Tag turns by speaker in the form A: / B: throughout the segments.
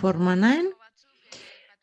A: Formanaen,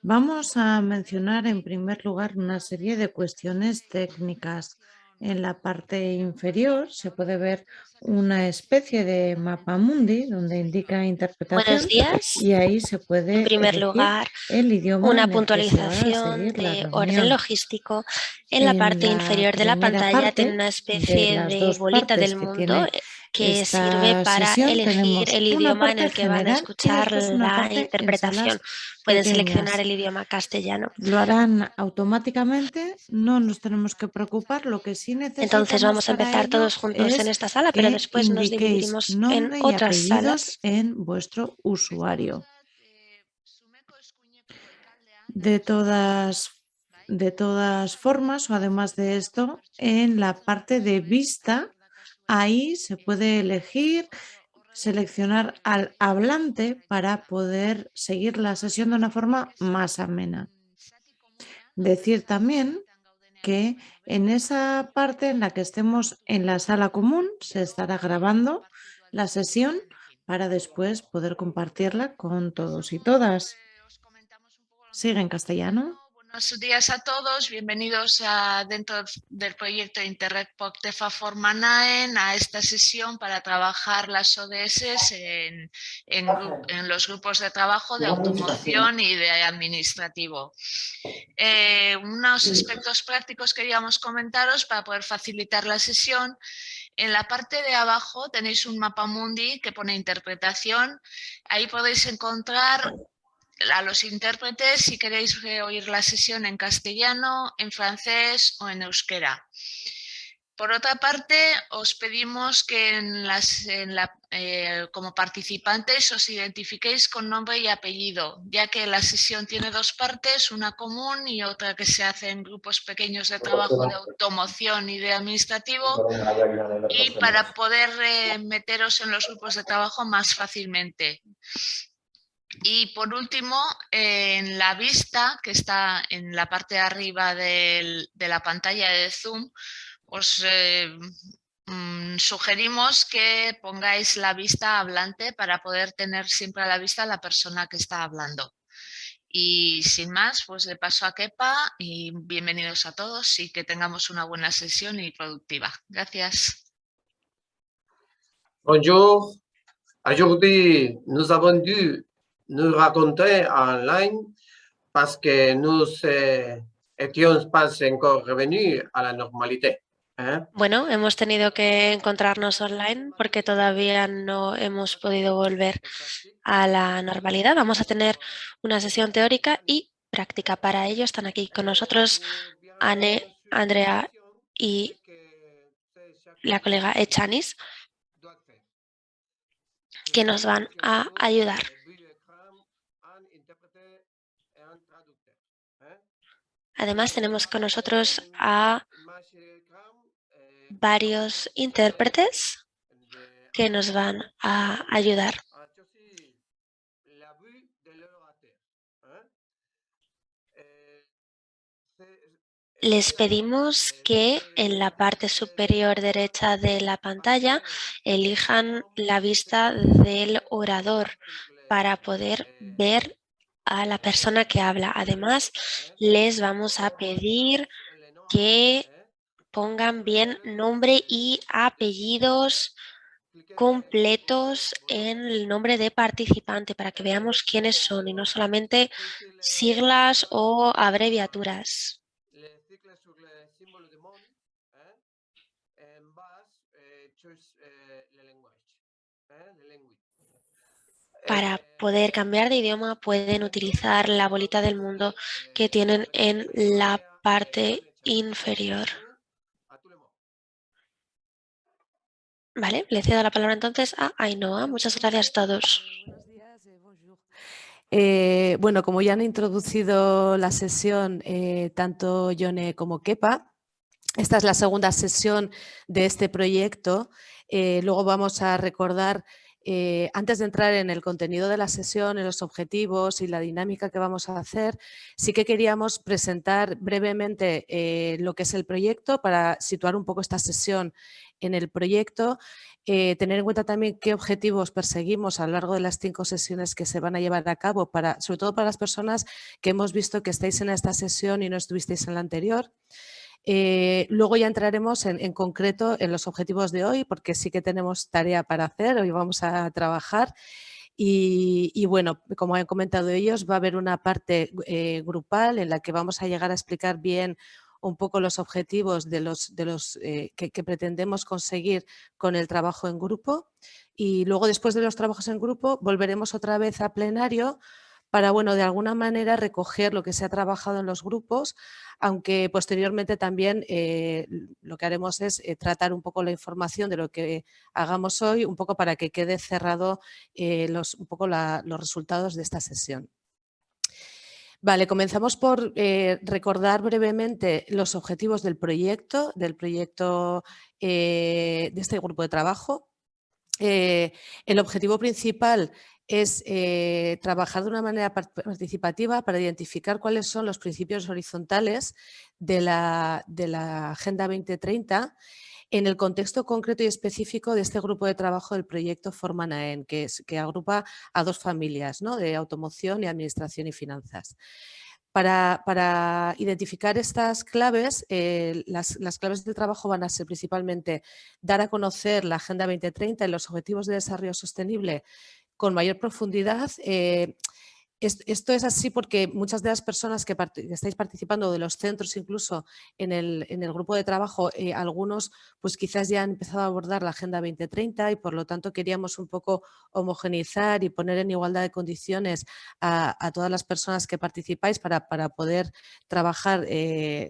A: vamos a mencionar en primer lugar una serie de cuestiones técnicas. En la parte inferior se puede ver una especie de mapamundi donde indica interpretación
B: Buenos días.
A: y ahí se
B: En
A: puede
B: primer
A: elegir
B: lugar,
A: el idioma
B: una
A: en el que se va a
B: puntualización
A: seguir la
B: de orden
A: reunión.
B: logístico. En la
A: En
B: parte
A: la
B: inferior de la
A: primera
B: pantalla tiene
A: parte
B: una
A: de
B: especie
A: las
B: de
A: dos
B: bolita
A: partes
B: del
A: que
B: mundo
A: tiene
B: que sirve
A: esta
B: para
A: sesión
B: elegir
A: tenemos
B: el
A: una
B: idioma en
A: parte
B: el que van a
A: general y
B: escuchar
A: después una
B: la
A: parte en
B: interpretación.
A: salas
B: Pueden seleccionar
A: pequeñas.
B: el idioma castellano.
A: Lo harán automáticamente, no nos tenemos que preocupar. Lo que sí
B: Entonces
A: necesitamos
B: vamos a
A: para
B: empezar
A: ello
B: todos juntos en
A: es
B: esta sala, pero
A: que
B: después nos
A: indiquéis
B: dividiremos en
A: nombre y
B: otras
A: apellidos
B: salas.
A: en vuestro usuario. De todas formas, o además de esto, en la parte de vista, ahí se puede elegir, seleccionar al hablante para poder seguir la sesión de una forma más amena. Decir también que en esa parte en la que estemos en la sala común se estará grabando la sesión para después poder compartirla con todos y todas. Sigue en castellano.
C: Buenos días a todos, bienvenidos dentro del proyecto Interreg POCTEFA Formanaen a esta sesión para trabajar las ODS en los grupos de trabajo de automoción y de administrativo. Unos aspectos prácticos queríamos comentaros para poder facilitar la sesión. En la parte de abajo tenéis un mapamundi que pone interpretación. Ahí podéis encontrar a los intérpretes si queréis oír la sesión en castellano, en francés o en euskera. Por otra parte, os pedimos que como participantes os identifiquéis con nombre y apellido, ya que la sesión tiene dos partes, una común y otra que se hace en grupos pequeños de trabajo de automoción y de administrativo, y para poder meteros en los grupos de trabajo más fácilmente. Y por último, en la vista, que está en la parte de arriba de la pantalla de Zoom, os sugerimos que pongáis la vista hablante para poder tener siempre a la vista a la persona que está hablando. Y sin más, pues le paso a Kepa y bienvenidos a todos y que tengamos una buena sesión y productiva. Gracias.
D: Bonjour. Aujourd'hui, nous avons dû nous raconter en ligne parce que nous étions pas encore revenus à la normalité.
B: Bueno, hemos tenido que encontrarnos online porque todavía no hemos podido volver a la normalidad. Vamos a tener una sesión teórica y práctica. Para ello están aquí con nosotros Anne, Andrea y la colega Echanis, que nos van a ayudar. Además, tenemos con nosotros a varios intérpretes que nos van a ayudar. Les pedimos que en la parte superior derecha de la pantalla elijan la vista del orador para poder ver a la persona que habla. Además, les vamos a pedir que pongan bien nombre y apellidos completos en el nombre de participante para que veamos quiénes son y no solamente siglas o abreviaturas. Para poder cambiar de idioma pueden utilizar la bolita del mundo que tienen en la parte inferior. Vale, le cedo la palabra entonces a Ainhoa. Muchas gracias a todos.
E: Bueno, como ya han introducido la sesión tanto Yone como Kepa, esta es la segunda sesión de este proyecto. Luego vamos a recordar antes de entrar en el contenido de la sesión, en los objetivos y la dinámica que vamos a hacer, sí que queríamos presentar brevemente lo que es el proyecto para situar un poco esta sesión en el proyecto, tener en cuenta también qué objetivos perseguimos a lo largo de las 5 sesiones que se van a llevar a cabo, sobre todo para las personas que hemos visto que estáis en esta sesión y no estuvisteis en la anterior. Luego ya entraremos en concreto en los objetivos de hoy, porque sí que tenemos tarea para hacer, hoy vamos a trabajar. Y bueno, como han comentado ellos, va a haber una parte grupal en la que vamos a llegar a explicar bien un poco los objetivos de los que pretendemos conseguir con el trabajo en grupo. Y luego, después de los trabajos en grupo, volveremos otra vez a plenario para, bueno, de alguna manera recoger lo que se ha trabajado en los grupos, aunque posteriormente también lo que haremos es tratar un poco la información de lo que hagamos hoy, un poco para que quede cerrado un poco los resultados de esta sesión. Vale, comenzamos por recordar brevemente los objetivos del proyecto de este grupo de trabajo. El objetivo principal es trabajar de una manera participativa para identificar cuáles son los principios horizontales de la Agenda 2030 en el contexto concreto y específico de este grupo de trabajo del proyecto Formanaen, que agrupa a 2 familias, ¿no?, de automoción y administración y finanzas. Para identificar estas claves, las claves del trabajo van a ser principalmente dar a conocer la Agenda 2030 y los Objetivos de Desarrollo Sostenible con mayor profundidad. Esto es así porque muchas de las personas que estáis participando, de los centros incluso en el grupo de trabajo, algunos pues quizás ya han empezado a abordar la Agenda 2030 y por lo tanto queríamos un poco homogeneizar y poner en igualdad de condiciones a todas las personas que participáis para poder trabajar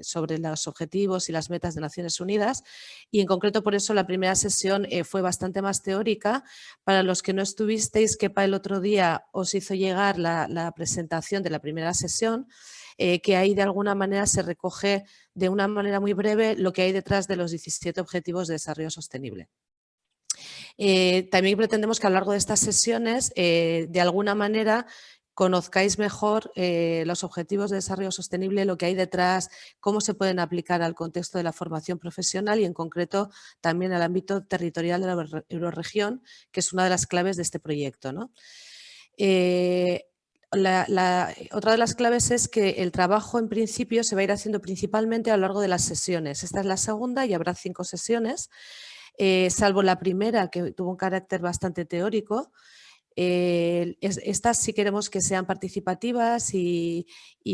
E: sobre los objetivos y las metas de Naciones Unidas. Y en concreto por eso la primera sesión fue bastante más teórica. Para los que no estuvisteis, Kepa el otro día os hizo llegar la presentación de la primera sesión, que ahí de alguna manera se recoge de una manera muy breve lo que hay detrás de los 17 Objetivos de Desarrollo Sostenible. También pretendemos que a lo largo de estas sesiones, de alguna manera, conozcáis mejor los objetivos de desarrollo sostenible, lo que hay detrás, cómo se pueden aplicar al contexto de la formación profesional y, en concreto, también al ámbito territorial de la eurorregión, que es una de las claves de este proyecto, ¿no? Otra de las claves es que el trabajo, en principio, se va a ir haciendo principalmente a lo largo de las sesiones. Esta es la segunda y habrá 5 sesiones, salvo la primera, que tuvo un carácter bastante teórico. Estas sí queremos que sean participativas y,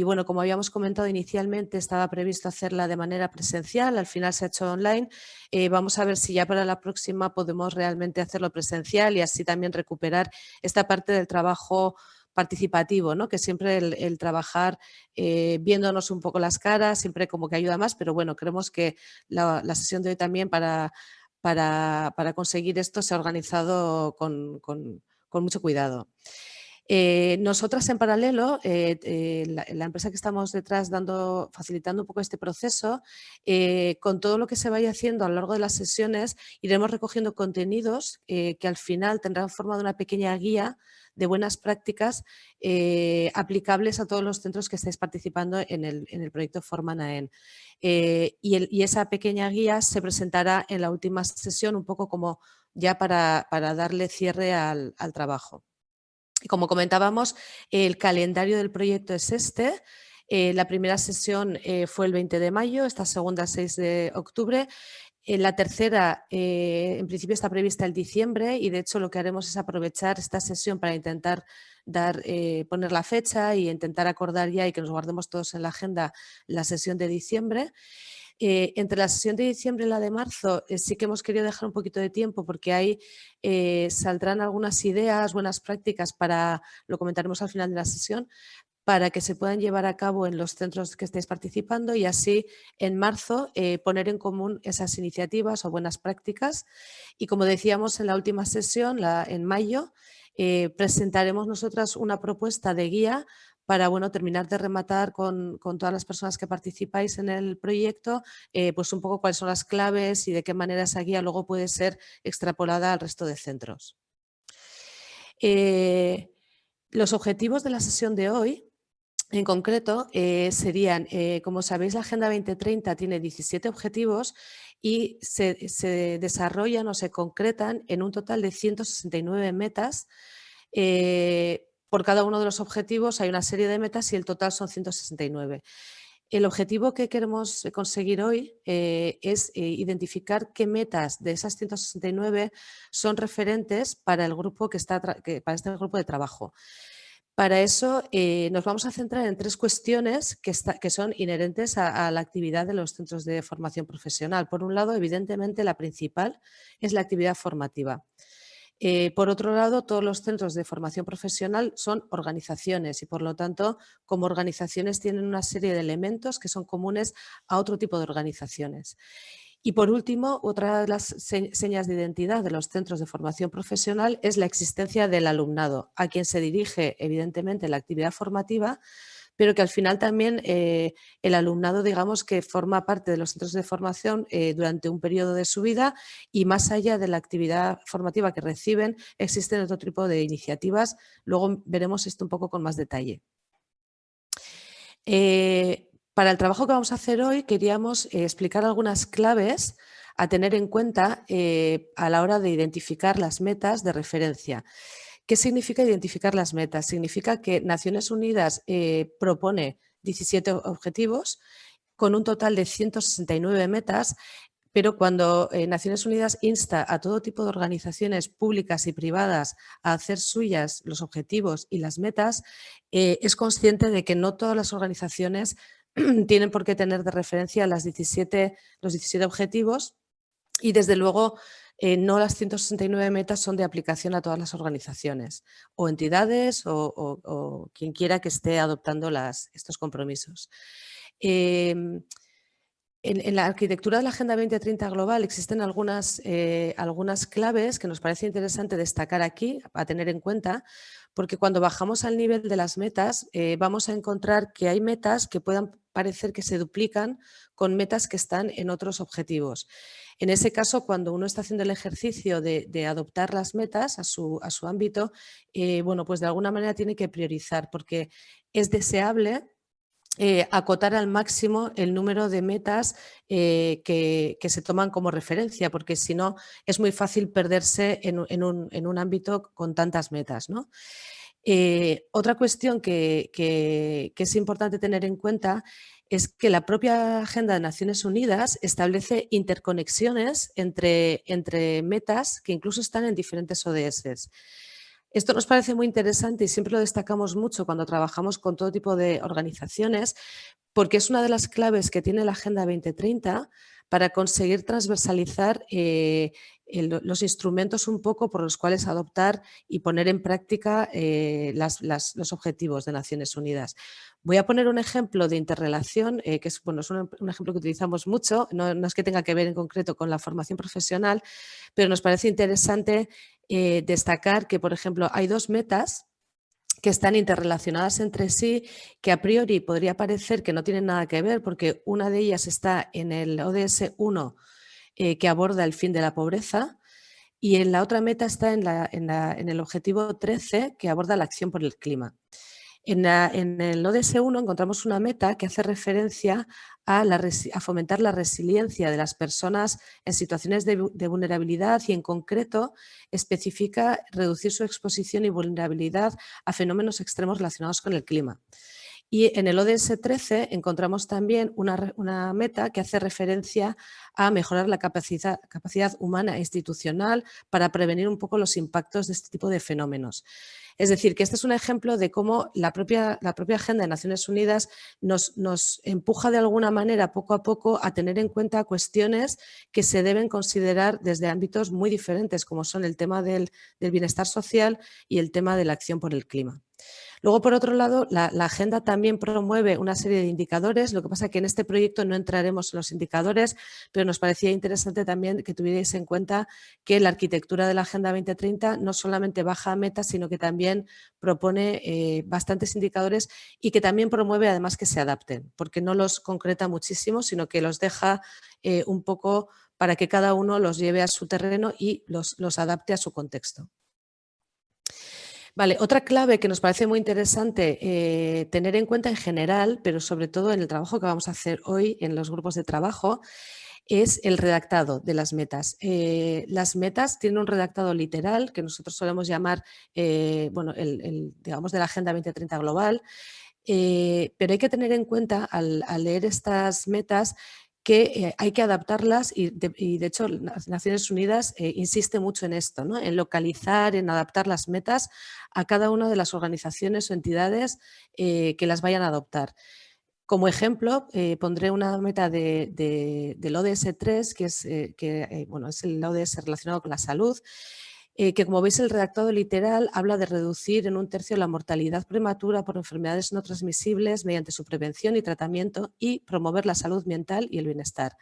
E: bueno, como habíamos comentado inicialmente, estaba previsto hacerla de manera presencial, al final se ha hecho online. Vamos a ver si ya para la próxima podemos realmente hacerlo presencial y así también recuperar esta parte del trabajo participativo, ¿no?, que siempre el trabajar viéndonos un poco las caras siempre como que ayuda más, pero bueno, creemos que la sesión de hoy también para conseguir esto se ha organizado con mucho cuidado. Nosotras, en paralelo, la empresa que estamos detrás facilitando un poco este proceso, con todo lo que se vaya haciendo a lo largo de las sesiones, iremos recogiendo contenidos que al final tendrán forma de una pequeña guía de buenas prácticas aplicables a todos los centros que estáis participando en el proyecto Formanaen. Y esa pequeña guía se presentará en la última sesión, un poco como ya para darle cierre al trabajo. Y como comentábamos, el calendario del proyecto es este. La primera sesión fue el 20 de mayo, esta segunda el 6 de octubre. La tercera, en principio, está prevista el diciembre y, de hecho, lo que haremos es aprovechar esta sesión para intentar poner la fecha e intentar acordar ya y que nos guardemos todos en la agenda la sesión de diciembre. Entre la sesión de diciembre y la de marzo sí que hemos querido dejar un poquito de tiempo porque ahí saldrán algunas ideas, buenas prácticas lo comentaremos al final de la sesión, para que se puedan llevar a cabo en los centros que estéis participando y así en marzo poner en común esas iniciativas o buenas prácticas. Y como decíamos en la última sesión, en mayo, presentaremos nosotras una propuesta de guía para terminar de rematar con todas las personas que participáis en el proyecto, pues un poco cuáles son las claves y de qué manera esa guía luego puede ser extrapolada al resto de centros. Los objetivos de la sesión de hoy, en concreto, serían, como sabéis, la Agenda 2030 tiene 17 objetivos y se desarrollan o se concretan en un total de 169 metas. Por cada uno de los objetivos hay una serie de metas y el total son 169. El objetivo que queremos conseguir hoy es identificar qué metas de esas 169 son referentes para el grupo para este grupo de trabajo. Para eso nos vamos a centrar en 3 cuestiones que son inherentes a la actividad de los centros de formación profesional. Por un lado, evidentemente, la principal es la actividad formativa. Por otro lado, todos los centros de formación profesional son organizaciones y, por lo tanto, como organizaciones tienen una serie de elementos que son comunes a otro tipo de organizaciones. Y por último, otra de las señas de identidad de los centros de formación profesional es la existencia del alumnado, a quien se dirige evidentemente la actividad formativa, pero que al final también el alumnado, digamos, que forma parte de los centros de formación durante un periodo de su vida y más allá de la actividad formativa que reciben, existen otro tipo de iniciativas. Luego veremos esto un poco con más detalle. Para el trabajo que vamos a hacer hoy queríamos explicar algunas claves a tener en cuenta a la hora de identificar las metas de referencia. ¿Qué significa identificar las metas? Significa que Naciones Unidas propone 17 objetivos con un total de 169 metas, pero cuando Naciones Unidas insta a todo tipo de organizaciones públicas y privadas a hacer suyas los objetivos y las metas, es consciente de que no todas las organizaciones tienen por qué tener de referencia los 17 objetivos y, desde luego, no las 169 metas son de aplicación a todas las organizaciones o entidades o quien quiera que esté adoptando estos compromisos. En la arquitectura de la Agenda 2030 global existen algunas claves que nos parece interesante destacar aquí, a tener en cuenta, porque cuando bajamos al nivel de las metas vamos a encontrar que hay metas que puedan parecer que se duplican con metas que están en otros objetivos. En ese caso, cuando uno está haciendo el ejercicio de adoptar las metas a su ámbito, bueno, pues de alguna manera tiene que priorizar, porque es deseable acotar al máximo el número de metas que se toman como referencia, porque si no es muy fácil perderse en un ámbito con tantas metas, ¿no? Otra cuestión que es importante tener en cuenta es que la propia Agenda de Naciones Unidas establece interconexiones entre metas que incluso están en diferentes ODS. Esto nos parece muy interesante y siempre lo destacamos mucho cuando trabajamos con todo tipo de organizaciones, porque es una de las claves que tiene la Agenda 2030 para conseguir transversalizar los instrumentos un poco por los cuales adoptar y poner en práctica los objetivos de Naciones Unidas. Voy a poner un ejemplo de interrelación, que es un ejemplo que utilizamos mucho, no es que tenga que ver en concreto con la formación profesional, pero nos parece interesante destacar que, por ejemplo, hay 2 metas que están interrelacionadas entre sí, que a priori podría parecer que no tienen nada que ver, porque una de ellas está en el ODS 1, que aborda el fin de la pobreza, y en la otra meta está en el objetivo 13, que aborda la acción por el clima. En el ODS 1 encontramos una meta que hace referencia a fomentar la resiliencia de las personas en situaciones de vulnerabilidad y, en concreto, especifica reducir su exposición y vulnerabilidad a fenómenos extremos relacionados con el clima. Y en el ODS 13 encontramos también una meta que hace referencia a mejorar la capacidad humana e institucional para prevenir un poco los impactos de este tipo de fenómenos. Es decir, que este es un ejemplo de cómo la propia Agenda de Naciones Unidas nos empuja de alguna manera poco a poco a tener en cuenta cuestiones que se deben considerar desde ámbitos muy diferentes, como son el tema del bienestar social y el tema de la acción por el clima. Luego, por otro lado, la agenda también promueve una serie de indicadores, lo que pasa es que en este proyecto no entraremos en los indicadores, pero nos parecía interesante también que tuvierais en cuenta que la arquitectura de la Agenda 2030 no solamente baja metas, sino que también propone bastantes indicadores y que también promueve además que se adapten, porque no los concreta muchísimo, sino que los deja un poco para que cada uno los lleve a su terreno y los adapte a su contexto. Vale, otra clave que nos parece muy interesante tener en cuenta en general, pero sobre todo en el trabajo que vamos a hacer hoy en los grupos de trabajo, es el redactado de las metas. Las metas tienen un redactado literal que nosotros solemos llamar, bueno, digamos, de la Agenda 2030 global, pero hay que tener en cuenta al leer estas metas que hay que adaptarlas y de hecho las Naciones Unidas insiste mucho en esto, ¿no? En localizar, en adaptar las metas a cada una de las organizaciones o entidades que las vayan a adoptar. Como ejemplo, pondré una meta del ODS 3, que es, bueno, es el ODS relacionado con la salud, que como veis el redactado literal habla de reducir en 1/3 la mortalidad prematura por enfermedades no transmisibles mediante su prevención y tratamiento y promover la salud mental y el bienestar.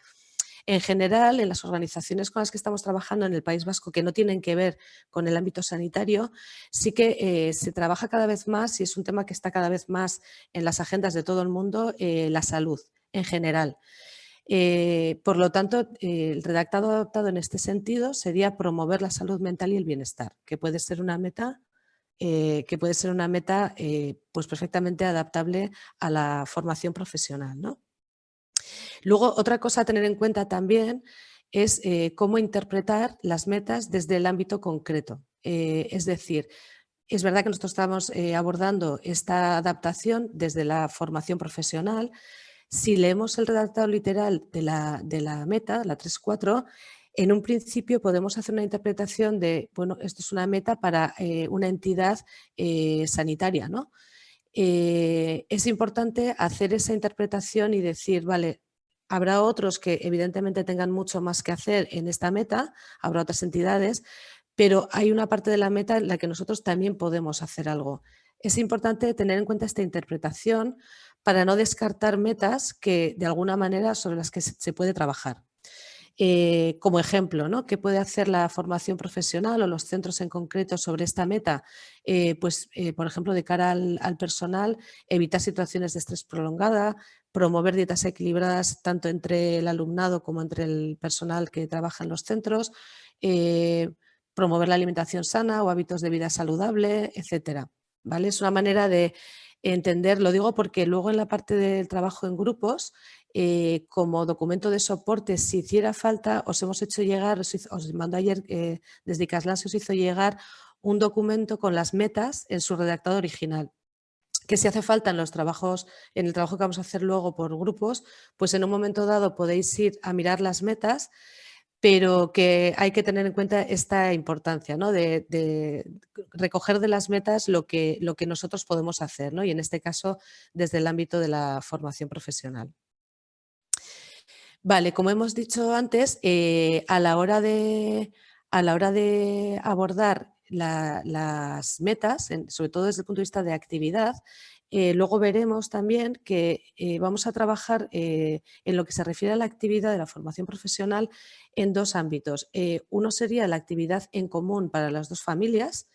E: En general, en las organizaciones con las que estamos trabajando en el País Vasco que no tienen que ver con el ámbito sanitario, sí que se trabaja cada vez más y es un tema que está cada vez más en las agendas de todo el mundo, la salud en general. Por lo tanto, el redactado adaptado en este sentido sería promover la salud mental y el bienestar, que puede ser una meta pues perfectamente adaptable a la formación profesional, ¿no? Luego, otra cosa a tener en cuenta también es cómo interpretar las metas desde el ámbito concreto. Es decir, es verdad que nosotros estamos abordando esta adaptación desde la formación profesional. Si leemos el redactado literal de la meta, la 3.4, en un principio podemos hacer una interpretación de, bueno, esto es una meta para una entidad sanitaria, ¿no? Es importante hacer esa interpretación y decir, vale, habrá otros que evidentemente tengan mucho más que hacer en esta meta, habrá otras entidades, pero hay una parte de la meta en la que nosotros también podemos hacer algo. Es importante tener en cuenta esta interpretación para no descartar metas que de alguna manera sobre las que se puede trabajar. Como ejemplo, ¿no? ¿Qué puede hacer la formación profesional o los centros en concreto sobre esta meta? Por ejemplo, de cara al personal, evitar situaciones de estrés prolongada, promover dietas equilibradas tanto entre el alumnado como entre el personal que trabaja en los centros, promover la alimentación sana o hábitos de vida saludable, etcétera. ¿Vale? Es una manera de entender, lo digo porque luego en la parte del trabajo en grupos, como documento de soporte, si hiciera falta, os hemos hecho llegar, os mandó ayer desde Icaslan, se os hizo llegar un documento con las metas en su redactado original, que si hace falta en el trabajo que vamos a hacer luego por grupos, pues en un momento dado podéis ir a mirar las metas, pero que hay que tener en cuenta esta importancia, ¿no? de recoger de las metas lo que nosotros podemos hacer, ¿no? Y en este caso desde el ámbito de la formación profesional. Vale, como hemos dicho antes, a la hora de abordar las metas, sobre todo desde el punto de vista de actividad, luego veremos también que vamos a trabajar en lo que se refiere a la actividad de la formación profesional en dos ámbitos. Uno sería la actividad en común para las dos familias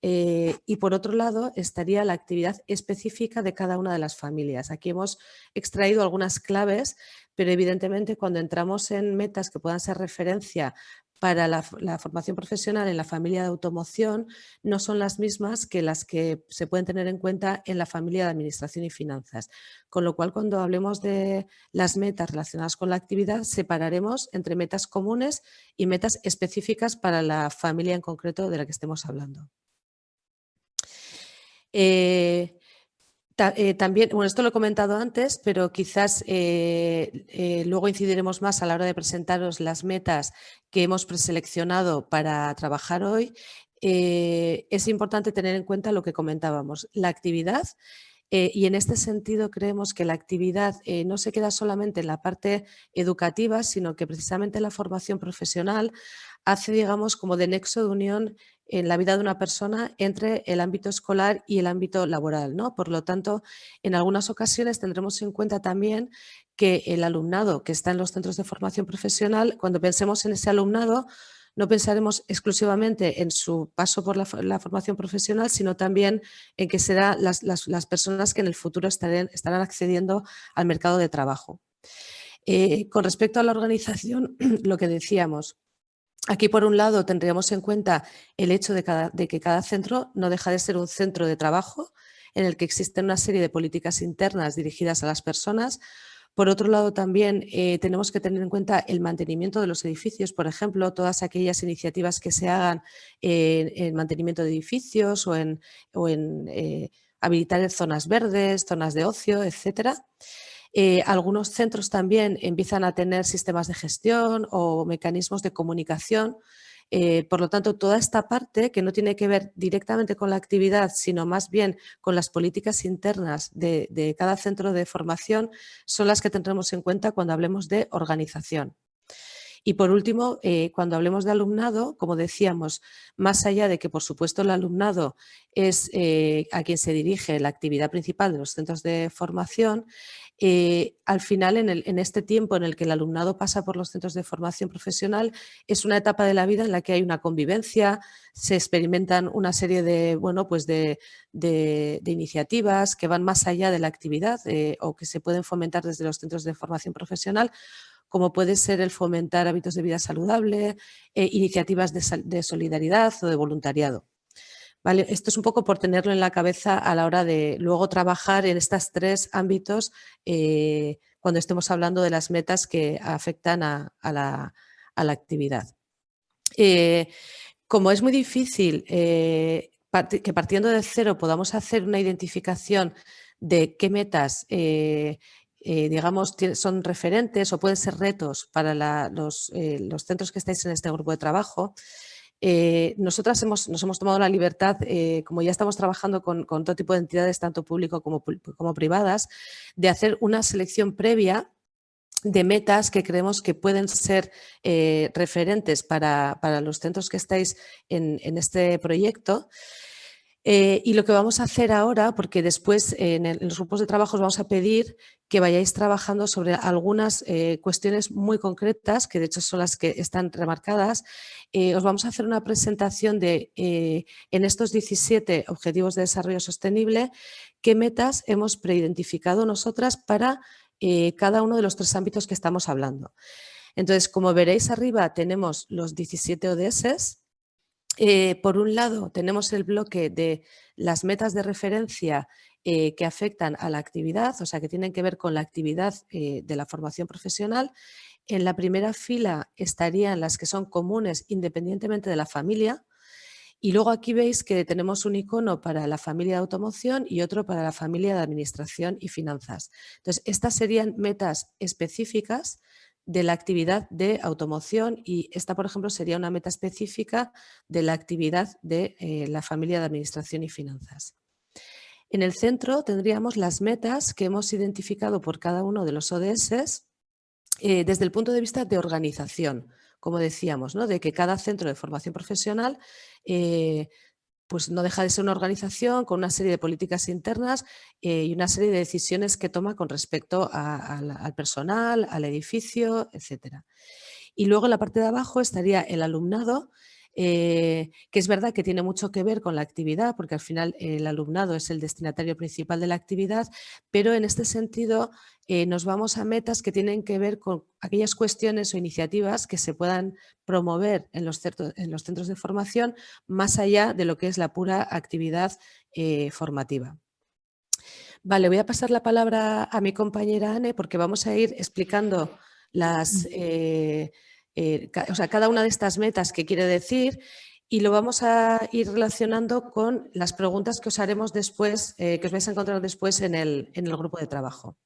E: y por otro lado estaría la actividad específica de cada una de las familias. Aquí hemos extraído algunas claves, pero evidentemente cuando entramos en metas que puedan ser referencia para la formación profesional en la familia de automoción, no son las mismas que las que se pueden tener en cuenta en la familia de administración y finanzas. Con lo cual, cuando hablemos de las metas relacionadas con la actividad, separaremos entre metas comunes y metas específicas para la familia en concreto de la que estemos hablando. También, bueno, esto lo he comentado antes, pero quizás luego incidiremos más a la hora de presentaros las metas que hemos preseleccionado para trabajar hoy. Es importante tener en cuenta lo que comentábamos, la actividad. Y en este sentido creemos que la actividad no se queda solamente en la parte educativa, sino que precisamente la formación profesional hace, digamos, como de nexo de unión en la vida de una persona entre el ámbito escolar y el ámbito laboral, ¿no? Por lo tanto, en algunas ocasiones tendremos en cuenta también que el alumnado que está en los centros de formación profesional, cuando pensemos en ese alumnado, no pensaremos exclusivamente en su paso por la formación profesional, sino también en que serán las personas que en el futuro estarán accediendo al mercado de trabajo. Con respecto a la organización, lo que decíamos, Aquí, por un lado, tendríamos en cuenta el hecho de que cada centro no deja de ser un centro de trabajo en el que existen una serie de políticas internas dirigidas a las personas. Por otro lado, también tenemos que tener en cuenta el mantenimiento de los edificios, por ejemplo, todas aquellas iniciativas que se hagan en mantenimiento de edificios o en habilitar zonas verdes, zonas de ocio, etcétera. Algunos centros también empiezan a tener sistemas de gestión o mecanismos de comunicación. Por lo tanto, toda esta parte que no tiene que ver directamente con la actividad, sino más bien con las políticas internas de cada centro de formación, son las que tendremos en cuenta cuando hablemos de organización. Y por último, cuando hablemos de alumnado, como decíamos, más allá de que, por supuesto, el alumnado es a quien se dirige la actividad principal de los centros de formación, al final, en este tiempo en el que el alumnado pasa por los centros de formación profesional, es una etapa de la vida en la que hay una convivencia, se experimentan una serie de, bueno, pues de iniciativas que van más allá de la actividad o que se pueden fomentar desde los centros de formación profesional, como puede ser el fomentar hábitos de vida saludable, iniciativas de solidaridad o de voluntariado. ¿Vale? Esto es un poco por tenerlo en la cabeza a la hora de luego trabajar en estos 3 ámbitos cuando estemos hablando de las metas que afectan a la actividad. Como es muy difícil que partiendo de cero podamos hacer una identificación de qué metas digamos, son referentes o pueden ser retos para los centros que estáis en este grupo de trabajo, nosotras nos hemos tomado la libertad, como ya estamos trabajando con todo tipo de entidades, tanto público como privadas, de hacer una selección previa de metas que creemos que pueden ser referentes para los centros que estáis en este proyecto. Y lo que vamos a hacer ahora, porque después en los grupos de trabajo os vamos a pedir que vayáis trabajando sobre algunas cuestiones muy concretas, que de hecho son las que están remarcadas. Os vamos a hacer una presentación de, en estos 17 Objetivos de Desarrollo Sostenible, qué metas hemos preidentificado nosotras para cada uno de los 3 ámbitos que estamos hablando. Entonces, como veréis arriba, tenemos los 17 ODS. Por un lado, tenemos el bloque de las metas de referencia que afectan a la actividad, o sea, que tienen que ver con la actividad de la formación profesional. En la primera fila estarían las que son comunes independientemente de la familia. Y luego aquí veis que tenemos un icono para la familia de automoción y otro para la familia de administración y finanzas. Entonces, estas serían metas específicas de la actividad de automoción y esta, por ejemplo, sería una meta específica de la actividad de la familia de administración y finanzas. En el centro tendríamos las metas que hemos identificado por cada uno de los ODS desde el punto de vista de organización, como decíamos, ¿no? De que cada centro de formación profesional pues no deja de ser una organización con una serie de políticas internas y una serie de decisiones que toma con respecto al personal, al edificio, etc. Y luego en la parte de abajo estaría el alumnado, que es verdad que tiene mucho que ver con la actividad, porque al final el alumnado es el destinatario principal de la actividad, pero en este sentido nos vamos a metas que tienen que ver con aquellas cuestiones o iniciativas que se puedan promover en los centros de formación más allá de lo que es la pura actividad formativa. Vale, voy a pasar la palabra a mi compañera Anne porque vamos a ir explicando las, o sea, cada una de estas metas que quiere decir y lo vamos a ir relacionando con las preguntas que os haremos después, que os vais a encontrar después en el grupo de trabajo.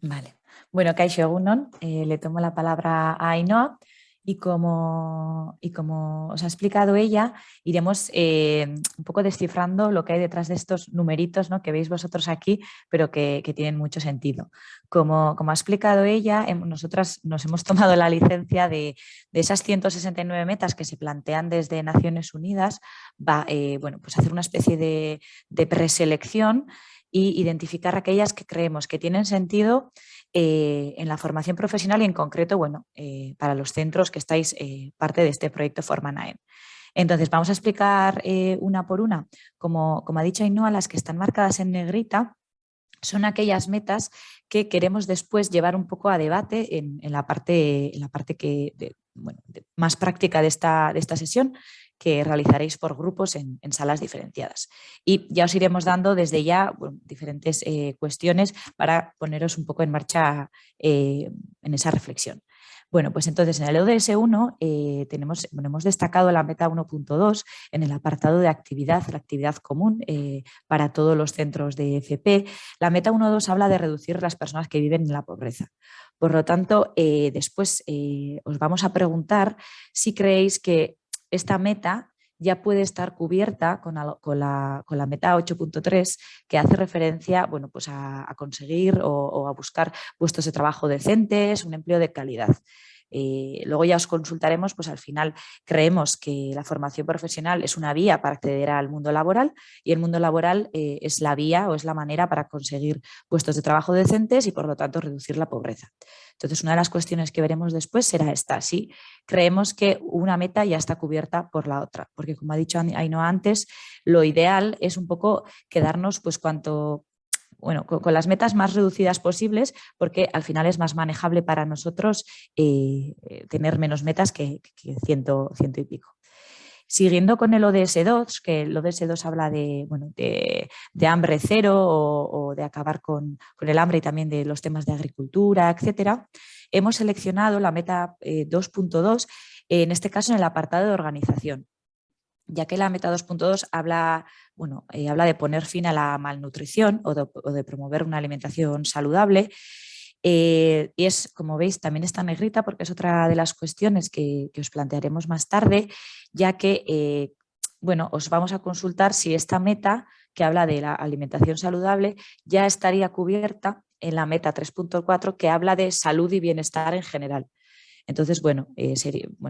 F: Vale. Bueno, Kaixo Egunon, le tomo la palabra a Ainhoa y como os ha explicado ella, iremos un poco descifrando lo que hay detrás de estos numeritos, ¿no? Que veis vosotros aquí, pero que tienen mucho sentido. Como ha explicado ella, nosotras nos hemos tomado la licencia de esas 169 metas que se plantean desde Naciones Unidas, bueno, pues hacer una especie de preselección y identificar aquellas que creemos que tienen sentido en la formación profesional y en concreto, bueno, para los centros que estáis parte de este proyecto Formanae. Entonces, vamos a explicar una por una. Como ha dicho Ainhoa, las que están marcadas en negrita son aquellas metas que queremos después llevar un poco a debate en la parte más práctica de esta sesión, que realizaréis por grupos en salas diferenciadas. Y ya os iremos dando desde ya diferentes cuestiones para poneros un poco en marcha en esa reflexión. Bueno, pues entonces en el ODS 1 hemos destacado la meta 1.2 en el apartado de actividad, la actividad común para todos los centros de FP. La meta 1.2 habla de reducir las personas que viven en la pobreza. Por lo tanto, después os vamos a preguntar si creéis que esta meta ya puede estar cubierta con la meta 8.3, que hace referencia pues a conseguir o a buscar puestos de trabajo decentes, un empleo de calidad. Luego ya os consultaremos, pues al final creemos que la formación profesional es una vía para acceder al mundo laboral y el mundo laboral es la vía o es la manera para conseguir puestos de trabajo decentes y por lo tanto reducir la pobreza. Entonces, una de las cuestiones que veremos después será esta, si creemos que una meta ya está cubierta por la otra, porque como ha dicho Ainhoa antes, lo ideal es un poco quedarnos pues con las metas más reducidas posibles, porque al final es más manejable para nosotros tener menos metas que ciento y pico. Siguiendo con el ODS 2, que el ODS 2 habla de hambre cero o de acabar con el hambre y también de los temas de agricultura, etcétera, hemos seleccionado la meta 2.2, en este caso en el apartado de organización, ya que la meta 2.2 habla de poner fin a la malnutrición o de promover una alimentación saludable. Y es, como veis, también está negrita porque es otra de las cuestiones que os plantearemos más tarde, ya que os vamos a consultar si esta meta que habla de la alimentación saludable ya estaría cubierta en la meta 3.4, que habla de salud y bienestar en general. Entonces,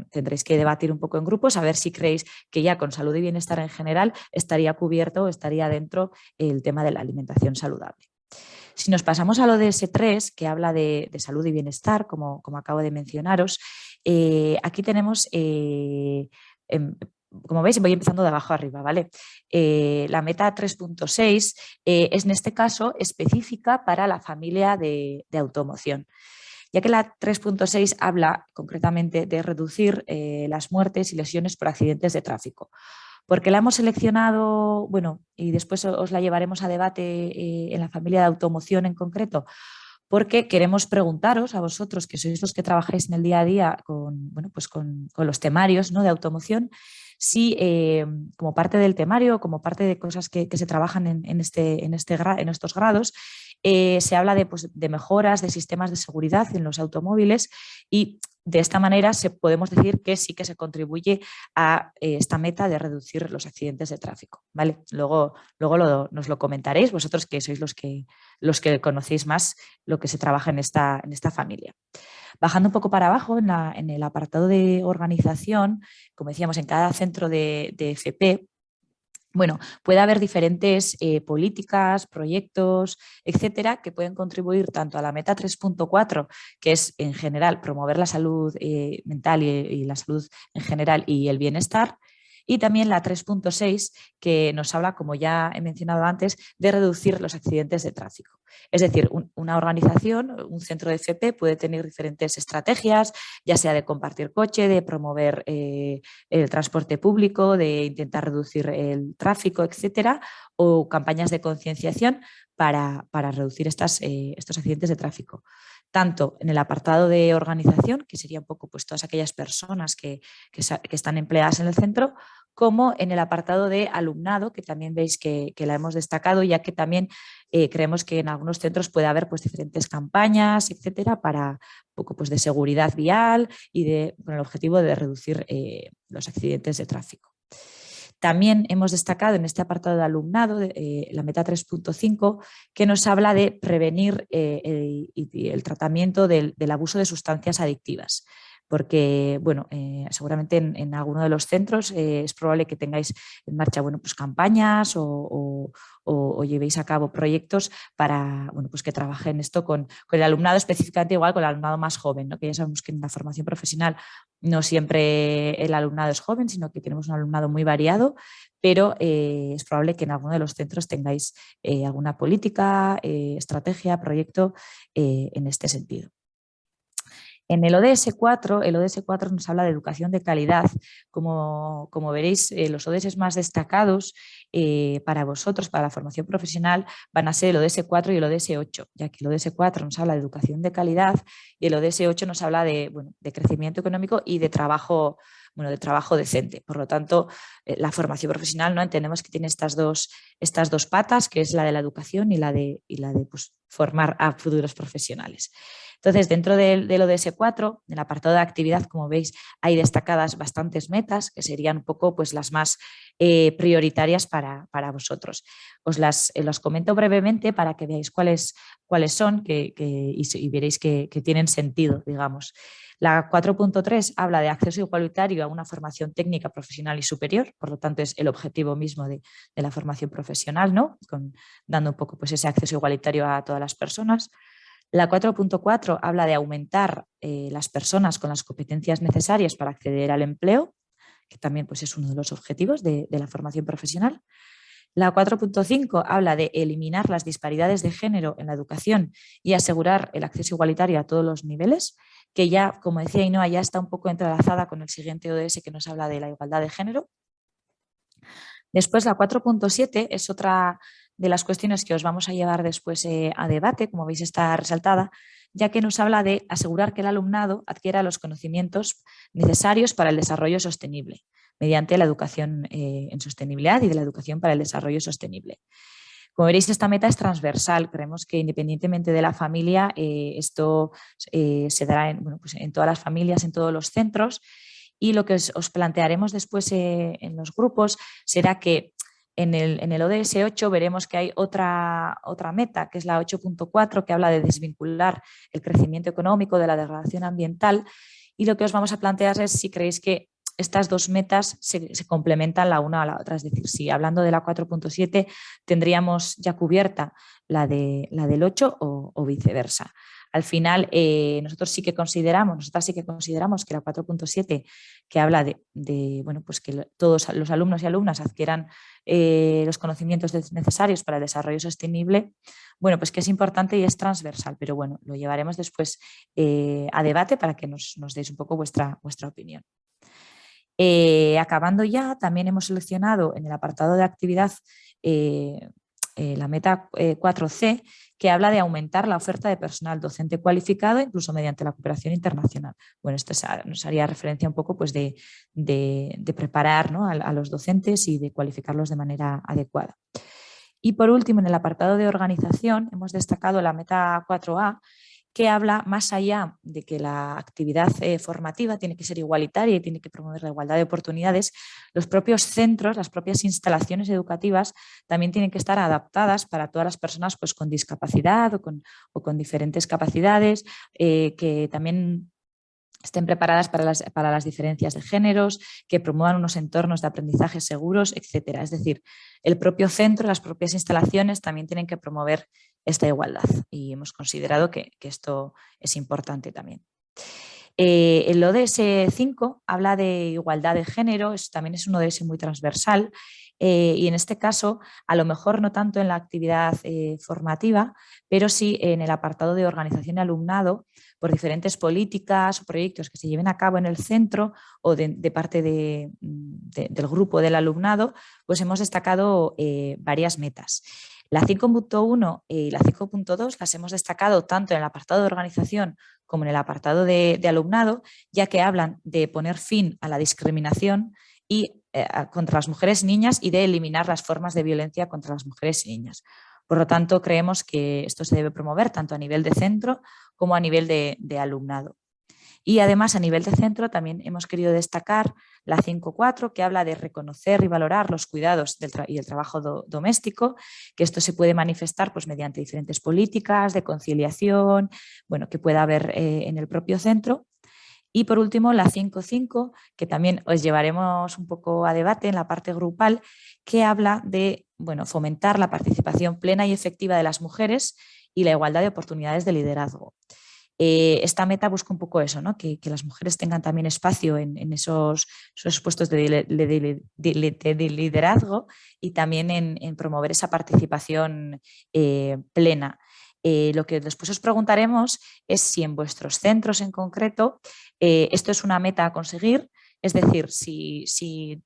F: tendréis que debatir un poco en grupos a ver si creéis que ya con salud y bienestar en general estaría cubierto o estaría dentro el tema de la alimentación saludable. Si nos pasamos al ODS 3, que habla de salud y bienestar, como acabo de mencionaros, aquí tenemos, como veis, voy empezando de abajo arriba, ¿vale? La meta 3.6 es en este caso específica para la familia de automoción, ya que la 3.6 habla concretamente de reducir las muertes y lesiones por accidentes de tráfico. ¿Por qué la hemos seleccionado? Y después os la llevaremos a debate en la familia de automoción en concreto, porque queremos preguntaros a vosotros, que sois los que trabajáis en el día a día con los temarios, ¿no?, de automoción, si como parte del temario, como parte de cosas que se trabajan en estos grados, se habla de mejoras de sistemas de seguridad en los automóviles y de esta manera podemos decir que sí que se contribuye a esta meta de reducir los accidentes de tráfico, ¿vale? Luego nos lo comentaréis vosotros, que sois los que conocéis más lo que se trabaja en esta familia. Bajando un poco para abajo, en el apartado de organización, como decíamos, en cada centro de FP, puede haber diferentes políticas, proyectos, etcétera, que pueden contribuir tanto a la meta 3.4, que es en general promover la salud mental y la salud en general y el bienestar, y también la 3.6, que nos habla, como ya he mencionado antes, de reducir los accidentes de tráfico. Es decir, una organización, un centro de FP puede tener diferentes estrategias, ya sea de compartir coche, de promover el transporte público, de intentar reducir el tráfico, etcétera, o campañas de concienciación para reducir estos accidentes de tráfico. Tanto en el apartado de organización, que sería un poco todas aquellas personas que están empleadas en el centro, como en el apartado de alumnado, que también veis que la hemos destacado, ya que también creemos que en algunos centros puede haber diferentes campañas, etcétera, para un poco de seguridad vial y con el objetivo de reducir los accidentes de tráfico. También hemos destacado en este apartado de alumnado la meta 3.5, que nos habla de prevenir el tratamiento del abuso de sustancias adictivas. Porque, seguramente en alguno de los centros es probable que tengáis en marcha campañas o llevéis a cabo proyectos para que trabajen esto con el alumnado, específicamente igual con el alumnado más joven, ¿no? Que ya sabemos que en la formación profesional no siempre el alumnado es joven, sino que tenemos un alumnado muy variado, pero es probable que en alguno de los centros tengáis alguna política, estrategia, proyecto en este sentido. En el ODS 4, el ODS 4 nos habla de educación de calidad. Como veréis, los ODS más destacados para vosotros, para la formación profesional, van a ser el ODS 4 y el ODS 8, ya que el ODS 4 nos habla de educación de calidad y el ODS 8 nos habla de crecimiento económico y de trabajo decente. Por lo tanto, la formación profesional, ¿no? Entendemos que tiene estas dos patas, que es la de la educación y la de pues, formar a futuros profesionales. Entonces, dentro del ODS 4, en el apartado de actividad, como veis, hay destacadas bastantes metas que serían un poco pues, las más prioritarias para vosotros. Os las comento brevemente para que veáis cuáles son y veréis que tienen sentido, digamos. La 4.3 habla de acceso igualitario a una formación técnica, profesional y superior, por lo tanto es el objetivo mismo de la formación profesional, ¿no? Dando un poco pues, ese acceso igualitario a todas las personas. La 4.4 habla de aumentar las personas con las competencias necesarias para acceder al empleo, que también pues, es uno de los objetivos de la formación profesional. La 4.5 habla de eliminar las disparidades de género en la educación y asegurar el acceso igualitario a todos los niveles, que ya, como decía Ainhoa, ya está un poco entrelazada con el siguiente ODS que nos habla de la igualdad de género. Después la 4.7 es otra de las cuestiones que os vamos a llevar después a debate, como veis está resaltada, ya que nos habla de asegurar que el alumnado adquiera los conocimientos necesarios para el desarrollo sostenible, mediante la educación en sostenibilidad y de la educación para el desarrollo sostenible. Como veréis, esta meta es transversal. Creemos que independientemente de la familia, esto se dará en todas las familias, en todos los centros. Y lo que os plantearemos después en los grupos será que en el ODS 8 veremos que hay otra meta, que es la 8.4, que habla de desvincular el crecimiento económico de la degradación ambiental. Y lo que os vamos a plantear es si creéis que estas dos metas se complementan la una a la otra. Es decir, si hablando de la 4.7 tendríamos ya cubierta la del 8 o viceversa. Al final, nosotras sí que consideramos que la 4.7, que habla de pues que todos los alumnos y alumnas adquieran los conocimientos necesarios para el desarrollo sostenible, bueno, pues que es importante y es transversal, pero bueno, lo llevaremos después a debate para que nos deis un poco vuestra opinión. Acabando ya, también hemos seleccionado en el apartado de actividad la meta 4C, que habla de aumentar la oferta de personal docente cualificado, incluso mediante la cooperación internacional. Bueno, esto nos haría referencia un poco pues, de preparar, ¿no? a los docentes y de cualificarlos de manera adecuada. Y por último, en el apartado de organización, hemos destacado la meta 4A, que habla más allá de que la actividad formativa tiene que ser igualitaria y tiene que promover la igualdad de oportunidades. Los propios centros, las propias instalaciones educativas también tienen que estar adaptadas para todas las personas pues, con discapacidad o con diferentes capacidades, que también estén preparadas para las diferencias de géneros, que promuevan unos entornos de aprendizaje seguros, etc. Es decir, el propio centro, las propias instalaciones también tienen que promover esta igualdad y hemos considerado que esto es importante también. El ODS 5 habla de igualdad de género, también es un ODS muy transversal y en este caso a lo mejor no tanto en la actividad formativa, pero sí en el apartado de organización y alumnado por diferentes políticas o proyectos que se lleven a cabo en el centro o de parte del grupo del alumnado, pues hemos destacado varias metas. La 5.1 y la 5.2 las hemos destacado tanto en el apartado de organización como en el apartado de alumnado, ya que hablan de poner fin a la discriminación y contra las mujeres y niñas y de eliminar las formas de violencia contra las mujeres y niñas. Por lo tanto, creemos que esto se debe promover tanto a nivel de centro como a nivel de alumnado. Y además a nivel de centro también hemos querido destacar la 5.4, que habla de reconocer y valorar los cuidados y el trabajo doméstico, que esto se puede manifestar pues, mediante diferentes políticas de conciliación, bueno, que pueda haber en el propio centro. Y por último, la 5.5, que también os llevaremos un poco a debate en la parte grupal, que habla de fomentar la participación plena y efectiva de las mujeres y la igualdad de oportunidades de liderazgo. Esta meta busca un poco eso, ¿no? que las mujeres tengan también espacio en esos puestos de liderazgo y también en promover esa participación plena. Lo que después os preguntaremos es si en vuestros centros en concreto esto es una meta a conseguir, es decir, si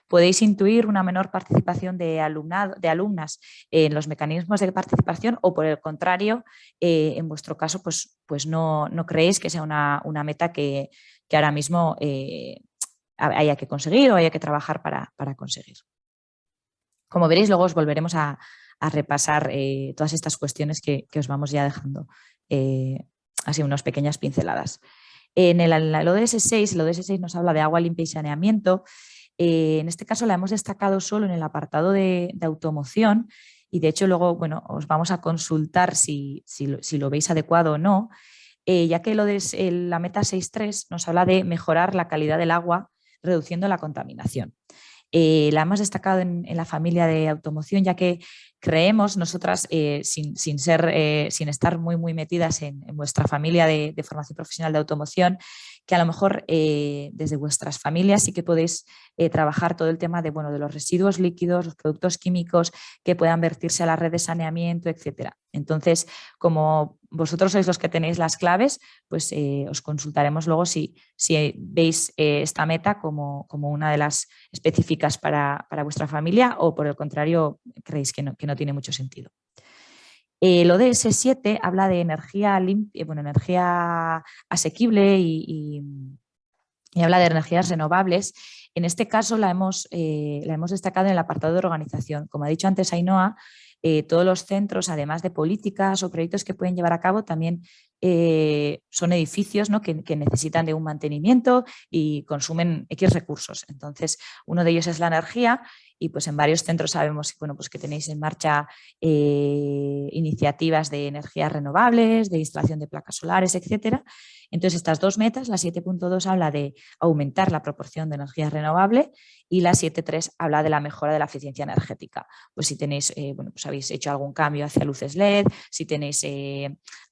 F: podéis intuir una menor participación de alumnas en los mecanismos de participación o por el contrario, en vuestro caso, pues no creéis que sea una meta que ahora mismo haya que conseguir o haya que trabajar para conseguir. Como veréis, luego os volveremos a repasar todas estas cuestiones que os vamos ya dejando así unas pequeñas pinceladas. En el ODS 6, el ODS 6 nos habla de agua limpia y saneamiento. En este caso la hemos destacado solo en el apartado de automoción y de hecho luego os vamos a consultar si lo veis adecuado o no, ya que la meta 6.3 nos habla de mejorar la calidad del agua reduciendo la contaminación. La hemos destacado en la familia de automoción, ya que creemos nosotras, sin estar muy metidas en vuestra familia de formación profesional de automoción, que a lo mejor desde vuestras familias sí que podéis trabajar todo el tema de los residuos líquidos, los productos químicos que puedan vertirse a la red de saneamiento, etcétera. Entonces, como vosotros sois los que tenéis las claves, pues os consultaremos luego si veis esta meta como una de las específicas para vuestra familia o por el contrario creéis que no tiene mucho sentido. El ODS 7 habla de energía limpia, energía asequible y habla de energías renovables. En este caso la hemos destacado en el apartado de organización. Como ha dicho antes Ainhoa, todos los centros, además de políticas o proyectos que pueden llevar a cabo, también son edificios, ¿no? que necesitan de un mantenimiento y consumen X recursos. Entonces, uno de ellos es la energía y pues en varios centros sabemos pues que tenéis en marcha iniciativas de energías renovables, de instalación de placas solares, etcétera. Entonces, estas dos metas, la 7.2 habla de aumentar la proporción de energía renovable y la 7.3 habla de la mejora de la eficiencia energética. Pues si tenéis, pues habéis hecho algún cambio hacia luces LED, si tenéis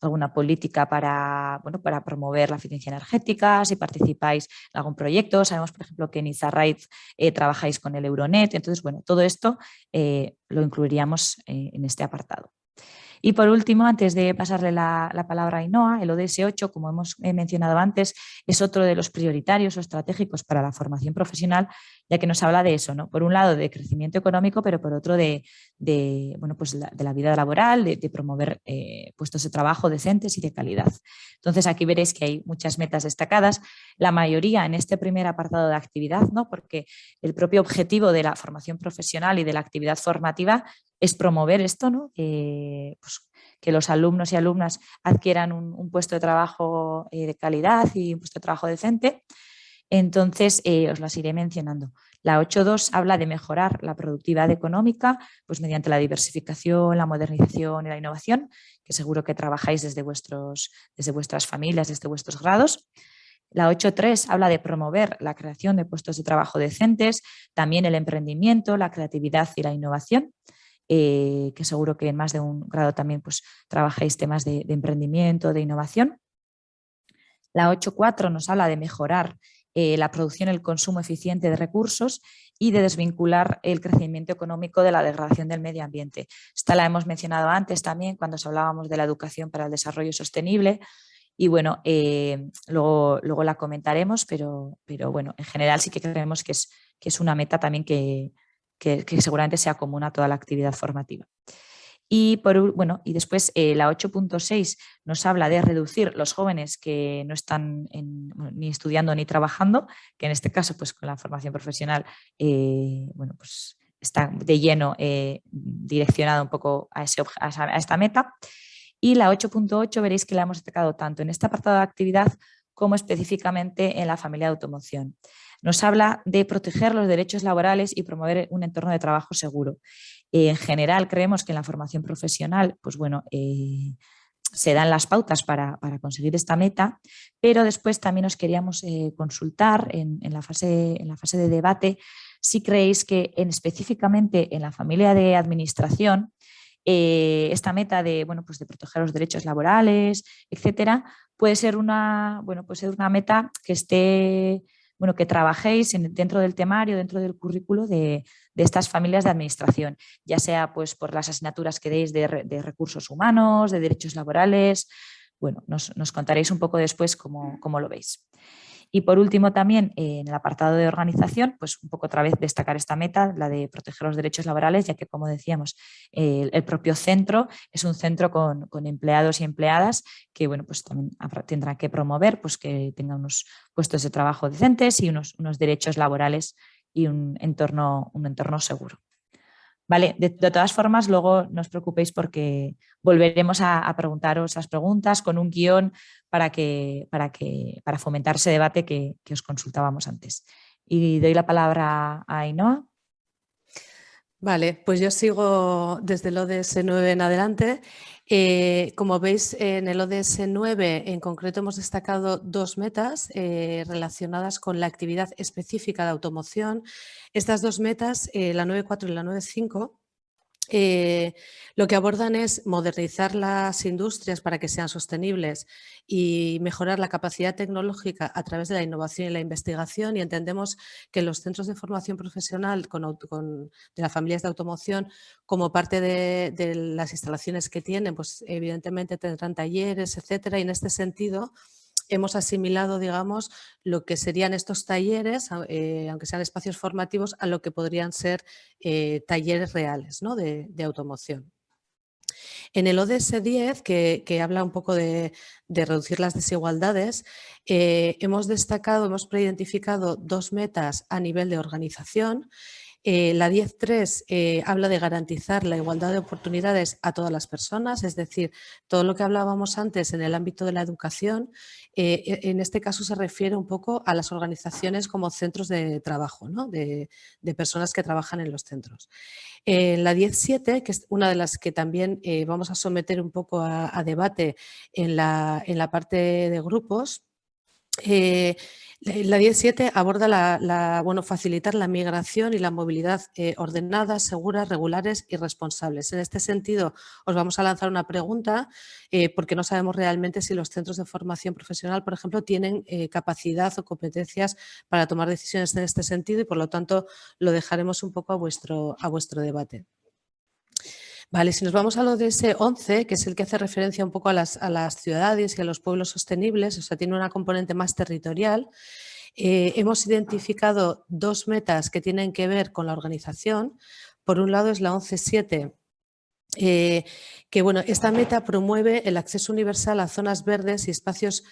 F: alguna política para promover la eficiencia energética, si participáis en algún proyecto. Sabemos, por ejemplo, que en Izarraiz trabajáis con el Euronet. Entonces, todo esto lo incluiríamos en este apartado. Y por último, antes de pasarle la palabra a Ainhoa, el ODS 8, como hemos mencionado antes, es otro de los prioritarios o estratégicos para la formación profesional, ya que nos habla de eso, ¿no? Por un lado de crecimiento económico, pero por otro de la vida laboral, de promover puestos de trabajo decentes y de calidad. Entonces aquí veréis que hay muchas metas destacadas, la mayoría en este primer apartado de actividad, ¿no? Porque el propio objetivo de la formación profesional y de la actividad formativa es promover esto, ¿no? Que los alumnos y alumnas adquieran un puesto de trabajo de calidad y un puesto de trabajo decente. Entonces, os las iré mencionando. La 8.2 habla de mejorar la productividad económica pues mediante la diversificación, la modernización y la innovación, que seguro que trabajáis desde vuestras familias, desde vuestros grados. La 8.3 habla de promover la creación de puestos de trabajo decentes, también el emprendimiento, la creatividad y la innovación. Que seguro que en más de un grado también pues, trabajáis temas de emprendimiento, de innovación. La 8.4 nos habla de mejorar la producción y el consumo eficiente de recursos y de desvincular el crecimiento económico de la degradación del medio ambiente. Esta la hemos mencionado antes también cuando os hablábamos de la educación para el desarrollo sostenible y luego la comentaremos, pero en general sí que creemos que es una meta también que seguramente sea común a toda la actividad formativa. Y después la 8.6 nos habla de reducir los jóvenes que no están ni estudiando ni trabajando, que en este caso pues con la formación profesional pues está de lleno direccionado un poco a esta meta. Y la 8.8 veréis que la hemos destacado tanto en este apartado de actividad como específicamente en la familia de automoción. Nos habla de proteger los derechos laborales y promover un entorno de trabajo seguro. En general, creemos que en la formación profesional, pues se dan las pautas para conseguir esta meta, pero después también os queríamos consultar en la fase de debate si creéis que específicamente en la familia de administración esta meta de proteger los derechos laborales, etcétera, puede ser una meta que esté bueno, que trabajéis dentro del temario, dentro del currículo de estas familias de administración, ya sea pues, por las asignaturas que deis de recursos humanos, de derechos laborales. Bueno, nos contaréis un poco después cómo lo veis. Y por último también en el apartado de organización, pues un poco otra vez destacar esta meta, la de proteger los derechos laborales, ya que como decíamos, el propio centro es un centro con empleados y empleadas que bueno, pues también tendrán que promover pues, que tengan unos puestos de trabajo decentes y unos derechos laborales y un entorno seguro. Vale, de todas formas, luego no os preocupéis porque volveremos a preguntaros las preguntas con un guión para fomentar ese debate que os consultábamos antes. Y doy la palabra a Ainhoa.
E: Vale, pues yo sigo desde el ODS 9 en adelante. Como veis, en el ODS 9 en concreto hemos destacado 2 metas relacionadas con la actividad específica de automoción. Estas 2 metas, la 9.4 y la 9.5, lo que abordan es modernizar las industrias para que sean sostenibles y mejorar la capacidad tecnológica a través de la innovación y la investigación, y entendemos que los centros de formación profesional de las familias de automoción, como parte de las instalaciones que tienen, pues evidentemente tendrán talleres, etcétera, y en este sentido hemos asimilado, digamos, lo que serían estos talleres, aunque sean espacios formativos, a lo que podrían ser talleres reales, ¿no? de automoción. En el ODS 10, que habla un poco de reducir las desigualdades, hemos preidentificado 2 metas a nivel de organización. La 10.3 habla de garantizar la igualdad de oportunidades a todas las personas, es decir, todo lo que hablábamos antes en el ámbito de la educación, en este caso se refiere un poco a las organizaciones como centros de trabajo, ¿no? de personas que trabajan en los centros. La 10.7, que es una de las que también vamos a someter un poco a debate en la parte de grupos, la 10.7 aborda facilitar la migración y la movilidad ordenadas, seguras, regulares y responsables. En este sentido, os vamos a lanzar una pregunta porque no sabemos realmente si los centros de formación profesional, por ejemplo, tienen capacidad o competencias para tomar decisiones en este sentido y, por lo tanto, lo dejaremos un poco a vuestro debate. Vale, si nos vamos al ODS 11, que es el que hace referencia un poco a las ciudades y a los pueblos sostenibles, o sea, tiene una componente más territorial, hemos identificado 2 metas que tienen que ver con la organización. Por un lado es la 11.7, que bueno, esta meta promueve el acceso universal a zonas verdes y espacios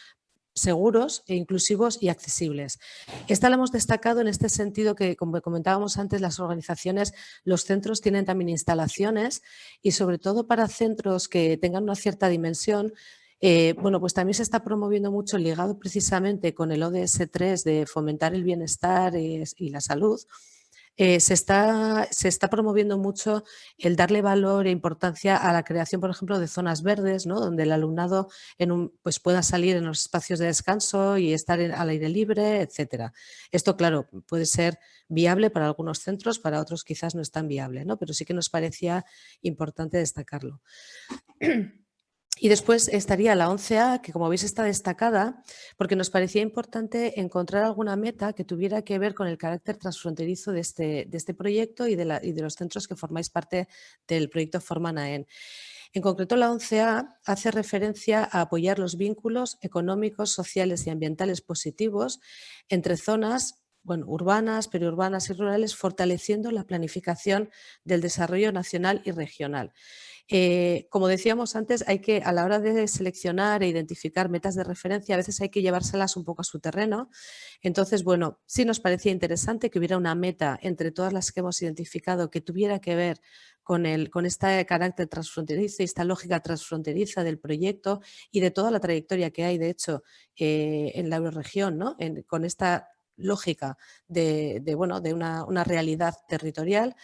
E: seguros e inclusivos y accesibles. Esta la hemos destacado en este sentido que, como comentábamos antes, las organizaciones, los centros tienen también instalaciones y sobre todo para centros que tengan una cierta dimensión, bueno, pues también se está promoviendo mucho, ligado precisamente con el ODS 3 de fomentar el bienestar y la salud. Se está promoviendo mucho el darle valor e importancia a la creación, por ejemplo, de zonas verdes, ¿no? Donde el alumnado pues pueda salir en los espacios de descanso y estar al aire libre, etcétera. Esto, claro, puede ser viable para algunos centros, para otros quizás no es tan viable, ¿no? Pero sí que nos parecía importante destacarlo. Y después estaría la 11A, que como veis está destacada, porque nos parecía importante encontrar alguna meta que tuviera que ver con el carácter transfronterizo de este proyecto y de los centros que formáis parte del proyecto Formanaen. En concreto, la 11A hace referencia a apoyar los vínculos económicos, sociales y ambientales positivos entre zonas urbanas, periurbanas y rurales, fortaleciendo la planificación del desarrollo nacional y regional. Como decíamos antes, a la hora de seleccionar e identificar metas de referencia, a veces hay que llevárselas un poco a su terreno. Entonces, bueno, sí nos parecía interesante que hubiera una meta entre todas las que hemos identificado que tuviera que ver con este carácter transfronterizo y esta lógica transfronteriza del proyecto y de toda la trayectoria que hay, de hecho, en la eurorregión, ¿no? Con esta lógica de una realidad territorial.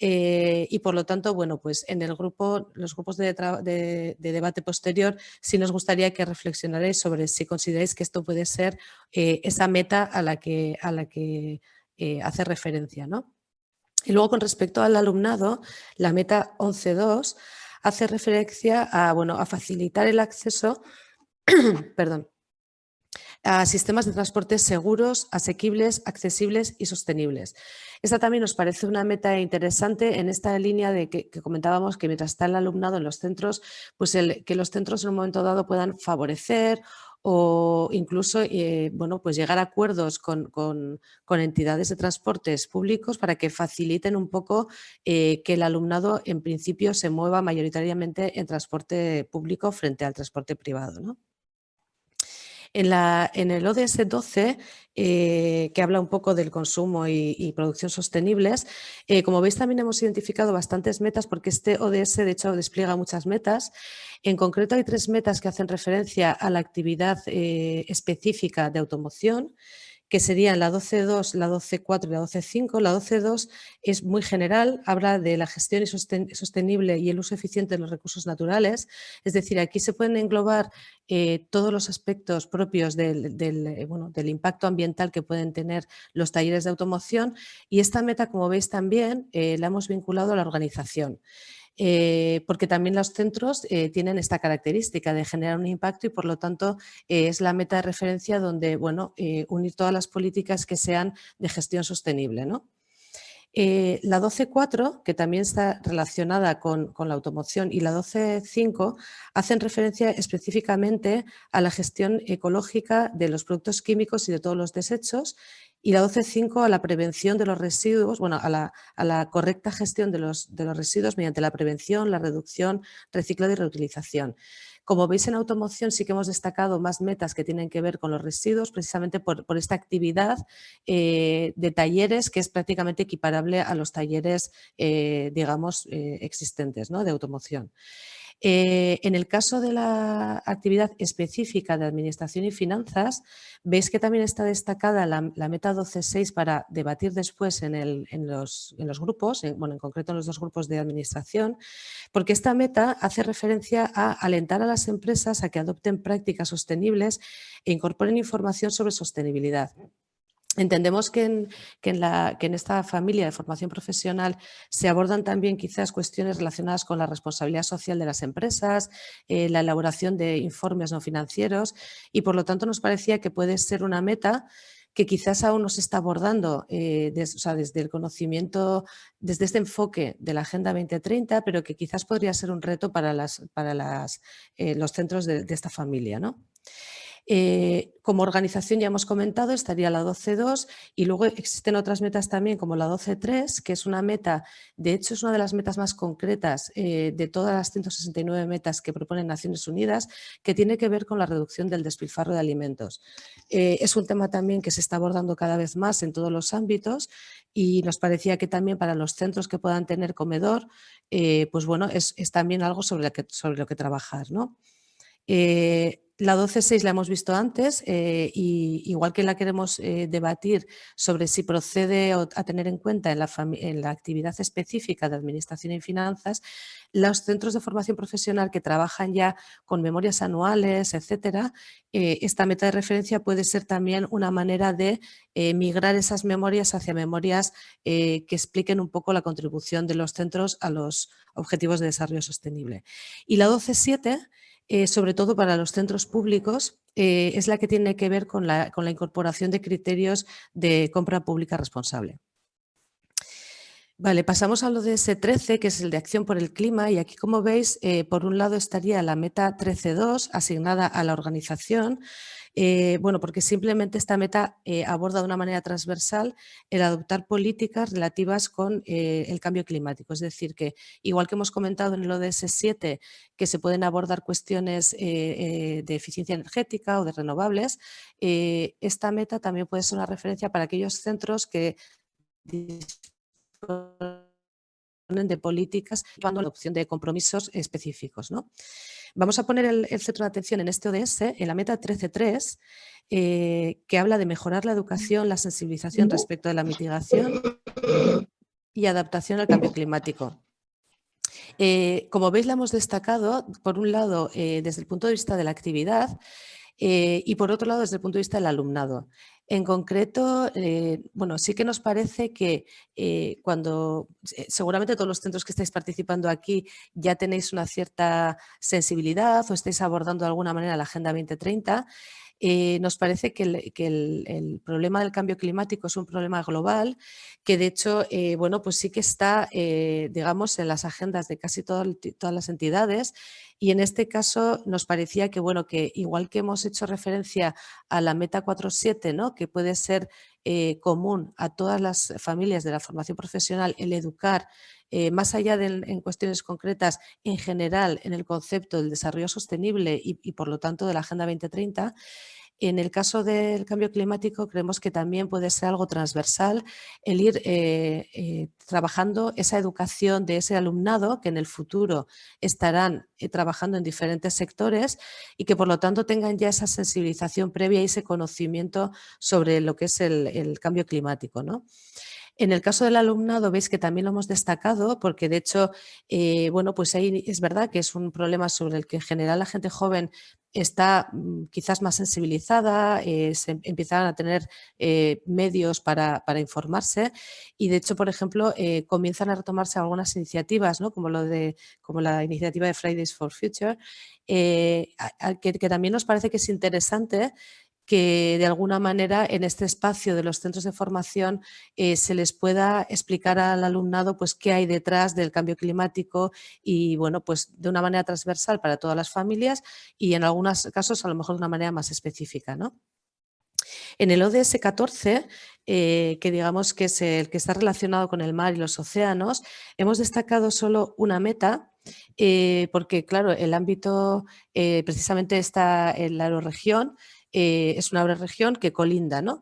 E: Y por lo tanto, bueno, pues en los grupos de debate posterior sí nos gustaría que reflexionarais sobre si consideráis que esto puede ser esa meta a la que hace referencia, ¿no? Y luego, con respecto al alumnado, la meta 11.2 hace referencia a facilitar el acceso perdón, a sistemas de transporte seguros, asequibles, accesibles y sostenibles. Esta también nos parece una meta interesante en esta línea de que comentábamos, que mientras está el alumnado en los centros, pues que los centros en un momento dado puedan favorecer o incluso bueno, pues llegar a acuerdos con entidades de transportes públicos para que faciliten un poco que el alumnado en principio se mueva mayoritariamente en transporte público frente al transporte privado, ¿no? En el ODS 12, que habla un poco del consumo y producción sostenibles, como veis también hemos identificado bastantes metas porque este ODS de hecho despliega muchas metas. En concreto hay 3 metas que hacen referencia a la actividad específica de automoción, que serían la 12.2, la 12.4 y la 12.5. La 12.2 es muy general, habla de la gestión sostenible y el uso eficiente de los recursos naturales, es decir, aquí se pueden englobar todos los aspectos propios del impacto ambiental que pueden tener los talleres de automoción, y esta meta, como veis también, la hemos vinculado a la organización. Porque también los centros tienen esta característica de generar un impacto y por lo tanto es la meta de referencia donde unir todas las políticas que sean de gestión sostenible, ¿no? La 12.4, que también está relacionada con la automoción, y la 12.5 hacen referencia específicamente a la gestión ecológica de los productos químicos y de todos los desechos, y la 12.5 a la prevención de los residuos, bueno, a la correcta gestión de los residuos mediante la prevención, la reducción, reciclado y reutilización. Como veis, en automoción sí que hemos destacado más metas que tienen que ver con los residuos, precisamente por esta actividad de talleres que es prácticamente equiparable a los talleres, digamos, existentes, ¿no?, de automoción. En el caso de la actividad específica de administración y finanzas, veis que también está destacada la meta 12.6 para debatir después en los grupos, en concreto en los 2 grupos de administración, porque esta meta hace referencia a alentar a las empresas a que adopten prácticas sostenibles e incorporen información sobre sostenibilidad. Entendemos que en esta familia de formación profesional se abordan también quizás cuestiones relacionadas con la responsabilidad social de las empresas, la elaboración de informes no financieros, y por lo tanto nos parecía que puede ser una meta que quizás aún no se está abordando desde el conocimiento, desde este enfoque de la Agenda 2030, pero que quizás podría ser un reto para los centros de esta familia, ¿no? Como organización ya hemos comentado, estaría la 12.2 y luego existen otras metas también como la 12.3, que es una meta, de hecho es una de las metas más concretas de todas las 169 metas que proponen Naciones Unidas, que tiene que ver con la reducción del despilfarro de alimentos. Es un tema también que se está abordando cada vez más en todos los ámbitos y nos parecía que también para los centros que puedan tener comedor, pues bueno, es también algo sobre lo que trabajar, ¿no? La 12.6 la hemos visto antes y igual que la queremos debatir sobre si procede a tener en cuenta en la actividad específica de administración y finanzas, los centros de formación profesional que trabajan ya con memorias anuales, etcétera, esta meta de referencia puede ser también una manera de migrar esas memorias hacia memorias que expliquen un poco la contribución de los centros a los objetivos de desarrollo sostenible. Y la 12.7, sobre todo para los centros públicos, es la que tiene que ver con la incorporación de criterios de compra pública responsable. Vale, pasamos al ODS 13, que es el de acción por el clima, y aquí, como veis, por un lado estaría la meta 13.2 asignada a la organización, porque simplemente esta meta aborda de una manera transversal el adoptar políticas relativas con el cambio climático. Es decir, que igual que hemos comentado en el ODS 7 que se pueden abordar cuestiones de eficiencia energética o de renovables, esta meta también puede ser una referencia para aquellos centros que de políticas llevando a la adopción de compromisos específicos, ¿no? Vamos a poner el centro de atención en este ODS, en la meta 13.3, que habla de mejorar la educación, la sensibilización respecto de la mitigación y adaptación al cambio climático. Como veis, la hemos destacado, por un lado, desde el punto de vista de la actividad y por otro lado, desde el punto de vista del alumnado. En concreto, sí que nos parece que seguramente todos los centros que estáis participando aquí ya tenéis una cierta sensibilidad o estáis abordando de alguna manera la Agenda 2030. nos parece que el problema del cambio climático es un problema global que de hecho bueno, pues sí que está digamos en las agendas de casi todas las entidades, y en este caso nos parecía que, bueno, que igual que hemos hecho referencia a la Meta 4.7, ¿no?, que puede ser común a todas las familias de la formación profesional, el educar más allá en cuestiones concretas, en general, en el concepto del desarrollo sostenible y por lo tanto de la Agenda 2030, en el caso del cambio climático creemos que también puede ser algo transversal el ir trabajando esa educación de ese alumnado que en el futuro estarán trabajando en diferentes sectores y que por lo tanto tengan ya esa sensibilización previa y ese conocimiento sobre lo que es el cambio climático, ¿no? En el caso del alumnado veis que también lo hemos destacado porque de hecho, bueno, pues ahí es verdad que es un problema sobre el que en general la gente joven está quizás más sensibilizada, se empiezan a tener medios para informarse y de hecho, por ejemplo, comienzan a retomarse algunas iniciativas, ¿no?, como la iniciativa de Fridays for Future, que también nos parece que es interesante que de alguna manera en este espacio de los centros de formación se les pueda explicar al alumnado pues qué hay detrás del cambio climático y bueno, pues de una manera transversal para todas las familias y en algunos casos a lo mejor de una manera más específica, ¿no? En el ODS 14, que digamos que es el que está relacionado con el mar y los océanos, hemos destacado solo una meta porque claro, el ámbito precisamente está en la euroregión. Es una región que colinda, ¿no?,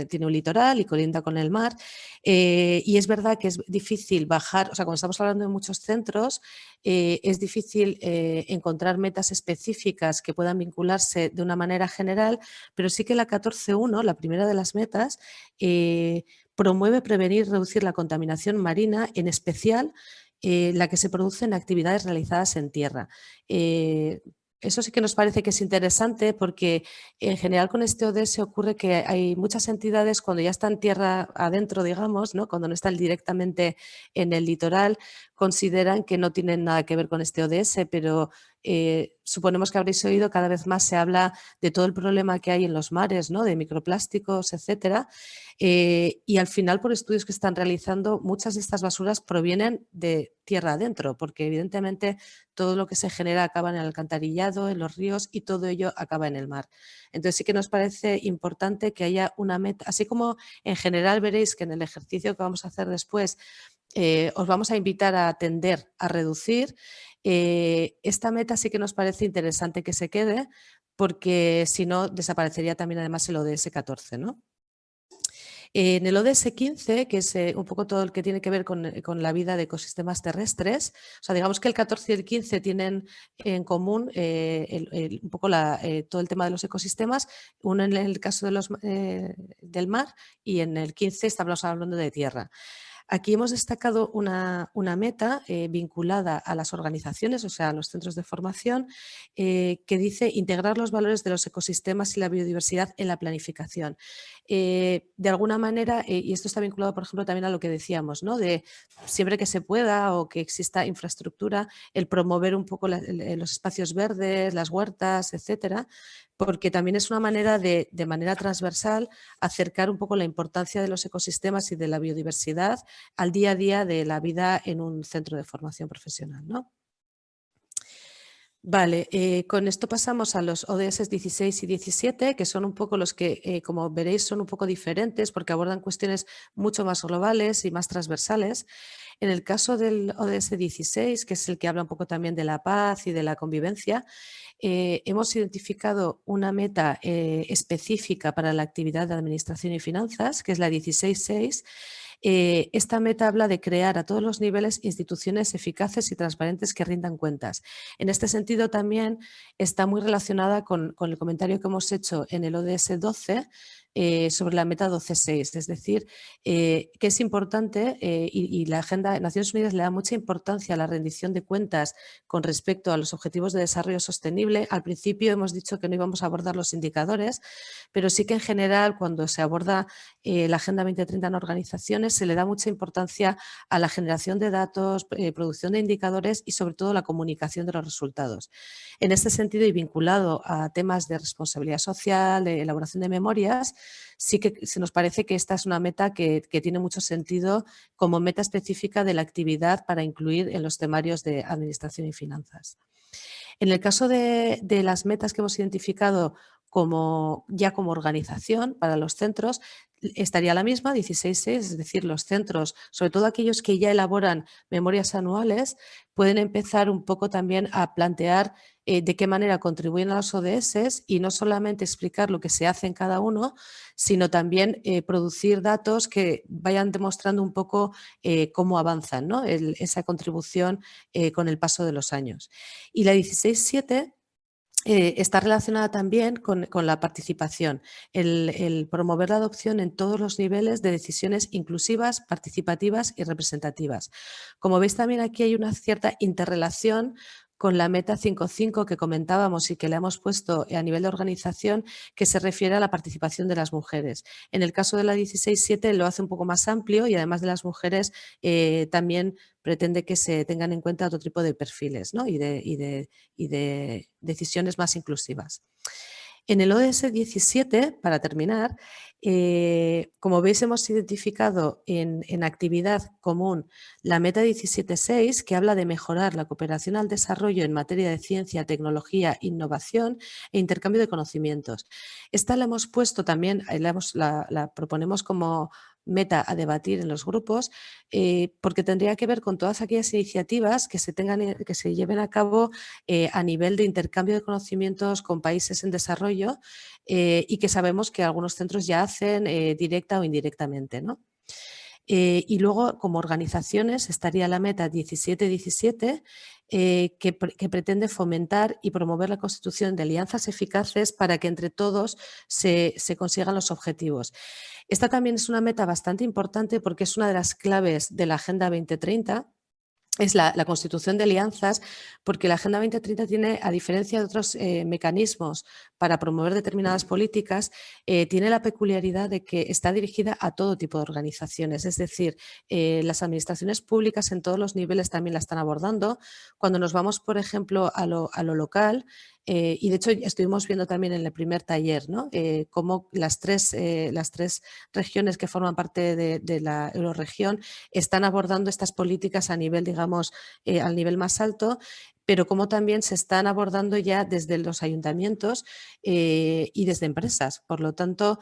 E: tiene un litoral y colinda con el mar y es verdad que es difícil bajar, o sea, cuando estamos hablando de muchos centros es difícil encontrar metas específicas que puedan vincularse de una manera general, pero sí que la 14.1, la primera de las metas, promueve prevenir y reducir la contaminación marina, en especial la que se produce en actividades realizadas en tierra. Eso sí que nos parece que es interesante porque en general con este ODS ocurre que hay muchas entidades cuando ya están tierra adentro, digamos, ¿no?, cuando no están directamente en el litoral, consideran que no tienen nada que ver con este ODS, pero suponemos que habréis oído, cada vez más se habla de todo el problema que hay en los mares, ¿no?, de microplásticos, etcétera, y al final por estudios que están realizando muchas de estas basuras provienen de tierra adentro, porque evidentemente todo lo que se genera acaba en el alcantarillado, en los ríos y todo ello acaba en el mar. Entonces sí que nos parece importante que haya una meta, así como en general veréis que en el ejercicio que vamos a hacer después os vamos a invitar a tender a reducir. Esta meta sí que nos parece interesante que se quede porque si no desaparecería también además el ODS 14, ¿no? En el ODS 15, que es un poco todo el que tiene que ver con la vida de ecosistemas terrestres, o sea, digamos que el 14 y el 15 tienen en común un poco todo el tema de los ecosistemas, uno en el caso del mar y en el 15 estamos hablando de tierra. Aquí hemos destacado una meta vinculada a las organizaciones, o sea, a los centros de formación, que dice integrar los valores de los ecosistemas y la biodiversidad en la planificación. De alguna manera, y esto está vinculado, por ejemplo, también a lo que decíamos, ¿no?, de siempre que se pueda o que exista infraestructura, el promover un poco los espacios verdes, las huertas, etcétera, porque también es una manera de manera transversal acercar un poco la importancia de los ecosistemas y de la biodiversidad al día a día de la vida en un centro de formación profesional, ¿no? Vale, con esto pasamos a los ODS 16 y 17, que son un poco los que, como veréis, son un poco diferentes porque abordan cuestiones mucho más globales y más transversales. En el caso del ODS 16, que es el que habla un poco también de la paz y de la convivencia, hemos identificado una meta específica para la actividad de administración y finanzas, que es la 16.6. Esta meta habla de crear a todos los niveles instituciones eficaces y transparentes que rindan cuentas. En este sentido también está muy relacionada con el comentario que hemos hecho en el ODS 12, sobre la meta 12.6, es decir, que es importante y la Agenda de Naciones Unidas le da mucha importancia a la rendición de cuentas con respecto a los objetivos de desarrollo sostenible. Al principio hemos dicho que no íbamos a abordar los indicadores, pero sí que en general cuando se aborda la Agenda 2030 en organizaciones se le da mucha importancia a la generación de datos, producción de indicadores y sobre todo la comunicación de los resultados. En este sentido y vinculado a temas de responsabilidad social, de elaboración de memorias, sí que se nos parece que esta es una meta que tiene mucho sentido como meta específica de la actividad para incluir en los temarios de administración y finanzas. En el caso de las metas que hemos identificado ya como organización para los centros, estaría la misma, 16.6, es decir, los centros, sobre todo aquellos que ya elaboran memorias anuales, pueden empezar un poco también a plantear de qué manera contribuyen a los ODS y no solamente explicar lo que se hace en cada uno, sino también producir datos que vayan demostrando un poco cómo avanzan, ¿no? Esa contribución con el paso de los años. Y la 16.7 está relacionada también con la participación, el promover la adopción en todos los niveles de decisiones inclusivas, participativas y representativas. Como veis también aquí hay una cierta interrelación con la meta 5.5 que comentábamos y que le hemos puesto a nivel de organización, que se refiere a la participación de las mujeres. En el caso de la 16.7 lo hace un poco más amplio y además de las mujeres también pretende que se tengan en cuenta otro tipo de perfiles, ¿no? y de decisiones más inclusivas. En el ODS 17, para terminar, como veis hemos identificado en actividad común la meta 17.6 que habla de mejorar la cooperación al desarrollo en materia de ciencia, tecnología, innovación e intercambio de conocimientos. Esta la hemos puesto también, la proponemos como meta a debatir en los grupos porque tendría que ver con todas aquellas iniciativas que se lleven a cabo a nivel de intercambio de conocimientos con países en desarrollo y que sabemos que algunos centros ya hacen directa o indirectamente, ¿no? Y luego, como organizaciones, estaría la meta 17.17, que pretende fomentar y promover la constitución de alianzas eficaces para que entre todos se consigan los objetivos. Esta también es una meta bastante importante porque es una de las claves de la Agenda 2030, es la constitución de alianzas, porque la Agenda 2030 tiene, a diferencia de otros mecanismos para promover determinadas políticas, tiene la peculiaridad de que está dirigida a todo tipo de organizaciones, es decir, las administraciones públicas en todos los niveles también la están abordando. Cuando nos vamos, por ejemplo, a lo local, y de hecho estuvimos viendo también en el primer taller, ¿no? Cómo las tres regiones que forman parte de la eurorregión están abordando estas políticas a nivel, digamos, al nivel más alto, pero cómo también se están abordando ya desde los ayuntamientos y desde empresas. Por lo tanto,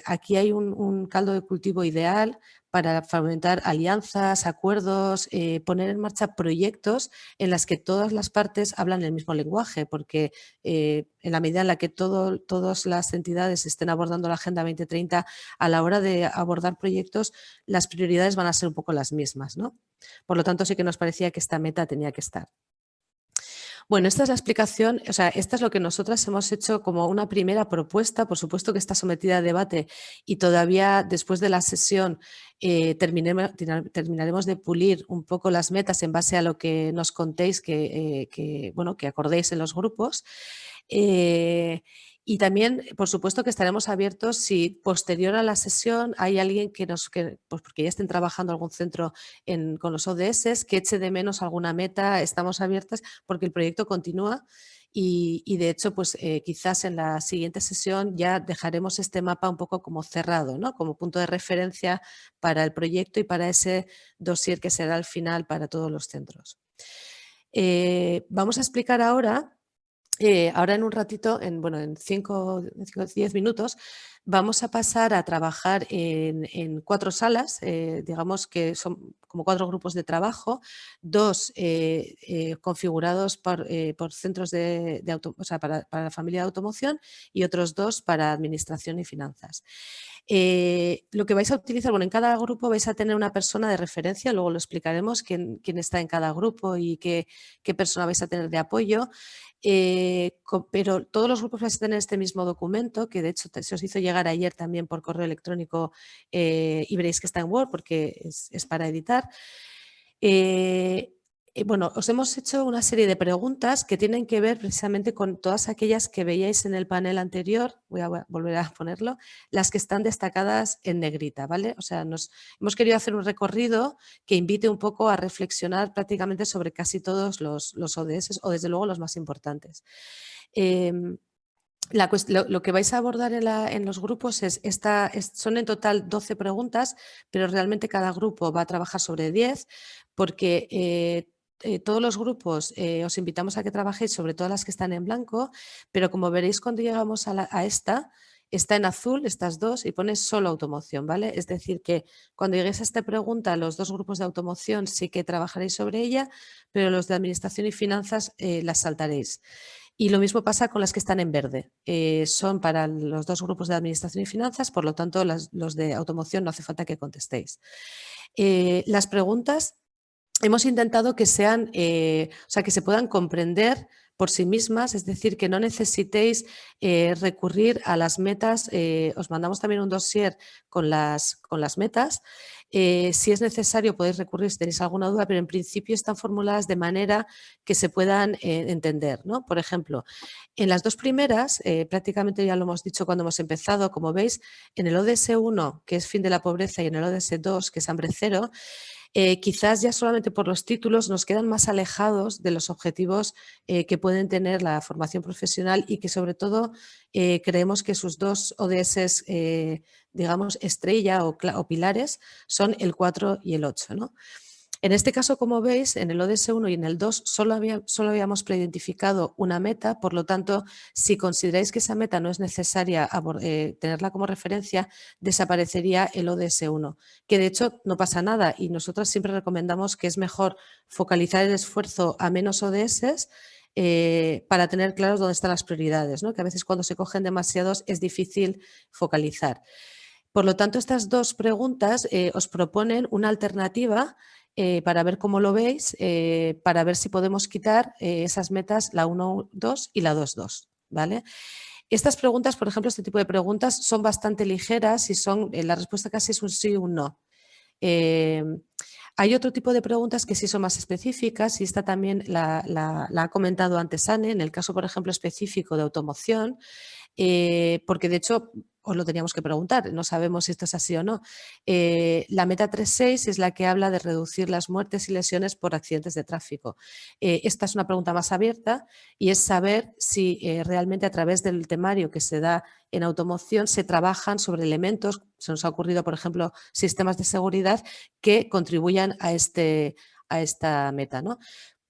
E: aquí hay un caldo de cultivo ideal para fomentar alianzas, acuerdos, poner en marcha proyectos en las que todas las partes hablan el mismo lenguaje, porque en la medida en la que todas las entidades estén abordando la Agenda 2030, a la hora de abordar proyectos, las prioridades van a ser un poco las mismas, ¿no? Por lo tanto, sí que nos parecía que esta meta tenía que estar. Bueno, esta es la explicación, o sea, esta es lo que nosotras hemos hecho como una primera propuesta, por supuesto que está sometida a debate y todavía después de la sesión terminaremos de pulir un poco las metas en base a lo que nos contéis, que acordéis en los grupos. Y también, por supuesto, que estaremos abiertos si posterior a la sesión hay alguien pues porque ya estén trabajando algún centro con los ODS, que eche de menos alguna meta, estamos abiertas porque el proyecto continúa y de hecho, pues quizás en la siguiente sesión ya dejaremos este mapa un poco como cerrado, ¿no? Como punto de referencia para el proyecto y para ese dossier que será al final para todos los centros. Vamos a explicar ahora en un ratito, en 5 o 10 minutos, vamos a pasar a trabajar en 4 salas, digamos que son como 4 grupos de trabajo, 2 configurados por centros para la familia de automoción y otros 2 para administración y finanzas. Lo que vais a utilizar, en cada grupo vais a tener una persona de referencia, luego lo explicaremos quién está en cada grupo y qué persona vais a tener de apoyo. Pero todos los grupos vais a tener este mismo documento, que de hecho se os hizo llegar llegar ayer también por correo electrónico y veréis que está en Word porque es para editar. Bueno, os hemos hecho una serie de preguntas que tienen que ver precisamente con todas aquellas que veíais en el panel anterior, voy a volver a ponerlo, las que están destacadas en negrita, ¿vale? O sea, hemos querido hacer un recorrido que invite un poco a reflexionar prácticamente sobre casi todos los ODS o desde luego los más importantes. Lo que vais a abordar en los grupos son en total 12 preguntas, pero realmente cada grupo va a trabajar sobre 10 porque todos los grupos os invitamos a que trabajéis sobre todas las que están en blanco, pero como veréis cuando llegamos a esta, está en azul, estas dos, y pone solo automoción, ¿vale? Es decir, que cuando lleguéis a esta pregunta, los dos grupos de automoción sí que trabajaréis sobre ella, pero los de administración y finanzas las saltaréis. Y lo mismo pasa con las que están en verde. Son para los dos grupos de administración y finanzas, por lo tanto, los de automoción no hace falta que contestéis. Las preguntas hemos intentado que sean, o sea, que se puedan comprender por sí mismas, es decir, que no necesitéis recurrir a las metas. Os mandamos también un dossier con las metas. Si es necesario podéis recurrir si tenéis alguna duda, pero en principio están formuladas de manera que se puedan entender, ¿no? Por ejemplo, en las dos primeras, prácticamente ya lo hemos dicho cuando hemos empezado, como veis, en el ODS 1, que es fin de la pobreza, y en el ODS 2, que es hambre cero, quizás ya solamente por los títulos nos quedan más alejados de los objetivos que pueden tener la formación profesional y que sobre todo creemos que sus dos ODS, digamos, estrella o pilares son el 4 y el 8, ¿no? En este caso, como veis, en el ODS 1 y en el 2 solo habíamos preidentificado una meta, por lo tanto, si consideráis que esa meta no es necesaria tenerla como referencia, desaparecería el ODS 1, que de hecho no pasa nada y nosotros siempre recomendamos que es mejor focalizar el esfuerzo a menos ODS para tener claros dónde están las prioridades, ¿no? Que a veces cuando se cogen demasiados es difícil focalizar. Por lo tanto, estas dos preguntas os proponen una alternativa para ver cómo lo veis, para ver si podemos quitar esas metas, la 1.2 y la 2.2, ¿vale? Estas preguntas, por ejemplo, este tipo de preguntas son bastante ligeras y la respuesta casi es un sí o un no. Hay otro tipo de preguntas que sí son más específicas y esta también la ha comentado antes Anne, en el caso, por ejemplo, específico de automoción, porque de hecho os lo teníamos que preguntar, no sabemos si esto es así o no. La meta 3.6 es la que habla de reducir las muertes y lesiones por accidentes de tráfico. Esta es una pregunta más abierta y es saber si realmente a través del temario que se da en automoción se trabajan sobre elementos, se nos ha ocurrido, por ejemplo, sistemas de seguridad que contribuyan a esta meta, ¿no?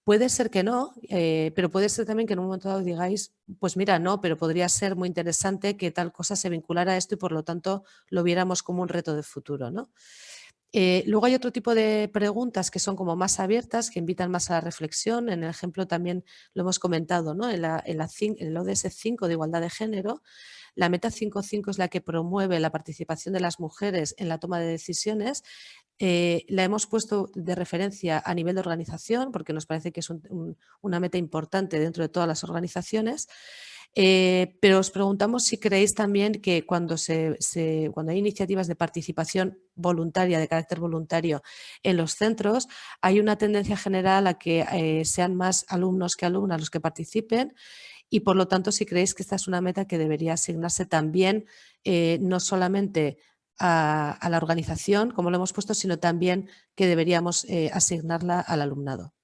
E: Puede ser que no, pero puede ser también que en un momento dado digáis, pues mira, no, pero podría ser muy interesante que tal cosa se vinculara a esto y por lo tanto lo viéramos como un reto de futuro, ¿no? Luego hay otro tipo de preguntas que son como más abiertas, que invitan más a la reflexión. En el ejemplo también lo hemos comentado, ¿no? En el ODS 5 de igualdad de género, la meta 5.5 es la que promueve la participación de las mujeres en la toma de decisiones. La hemos puesto de referencia a nivel de organización porque nos parece que es una meta importante dentro de todas las organizaciones. Pero os preguntamos si creéis también que cuando hay iniciativas de participación voluntaria, de carácter voluntario en los centros, hay una tendencia general a que sean más alumnos que alumnas los que participen y por lo tanto si creéis que esta es una meta que debería asignarse también no solamente a la organización, como lo hemos puesto, sino también que deberíamos asignarla al alumnado.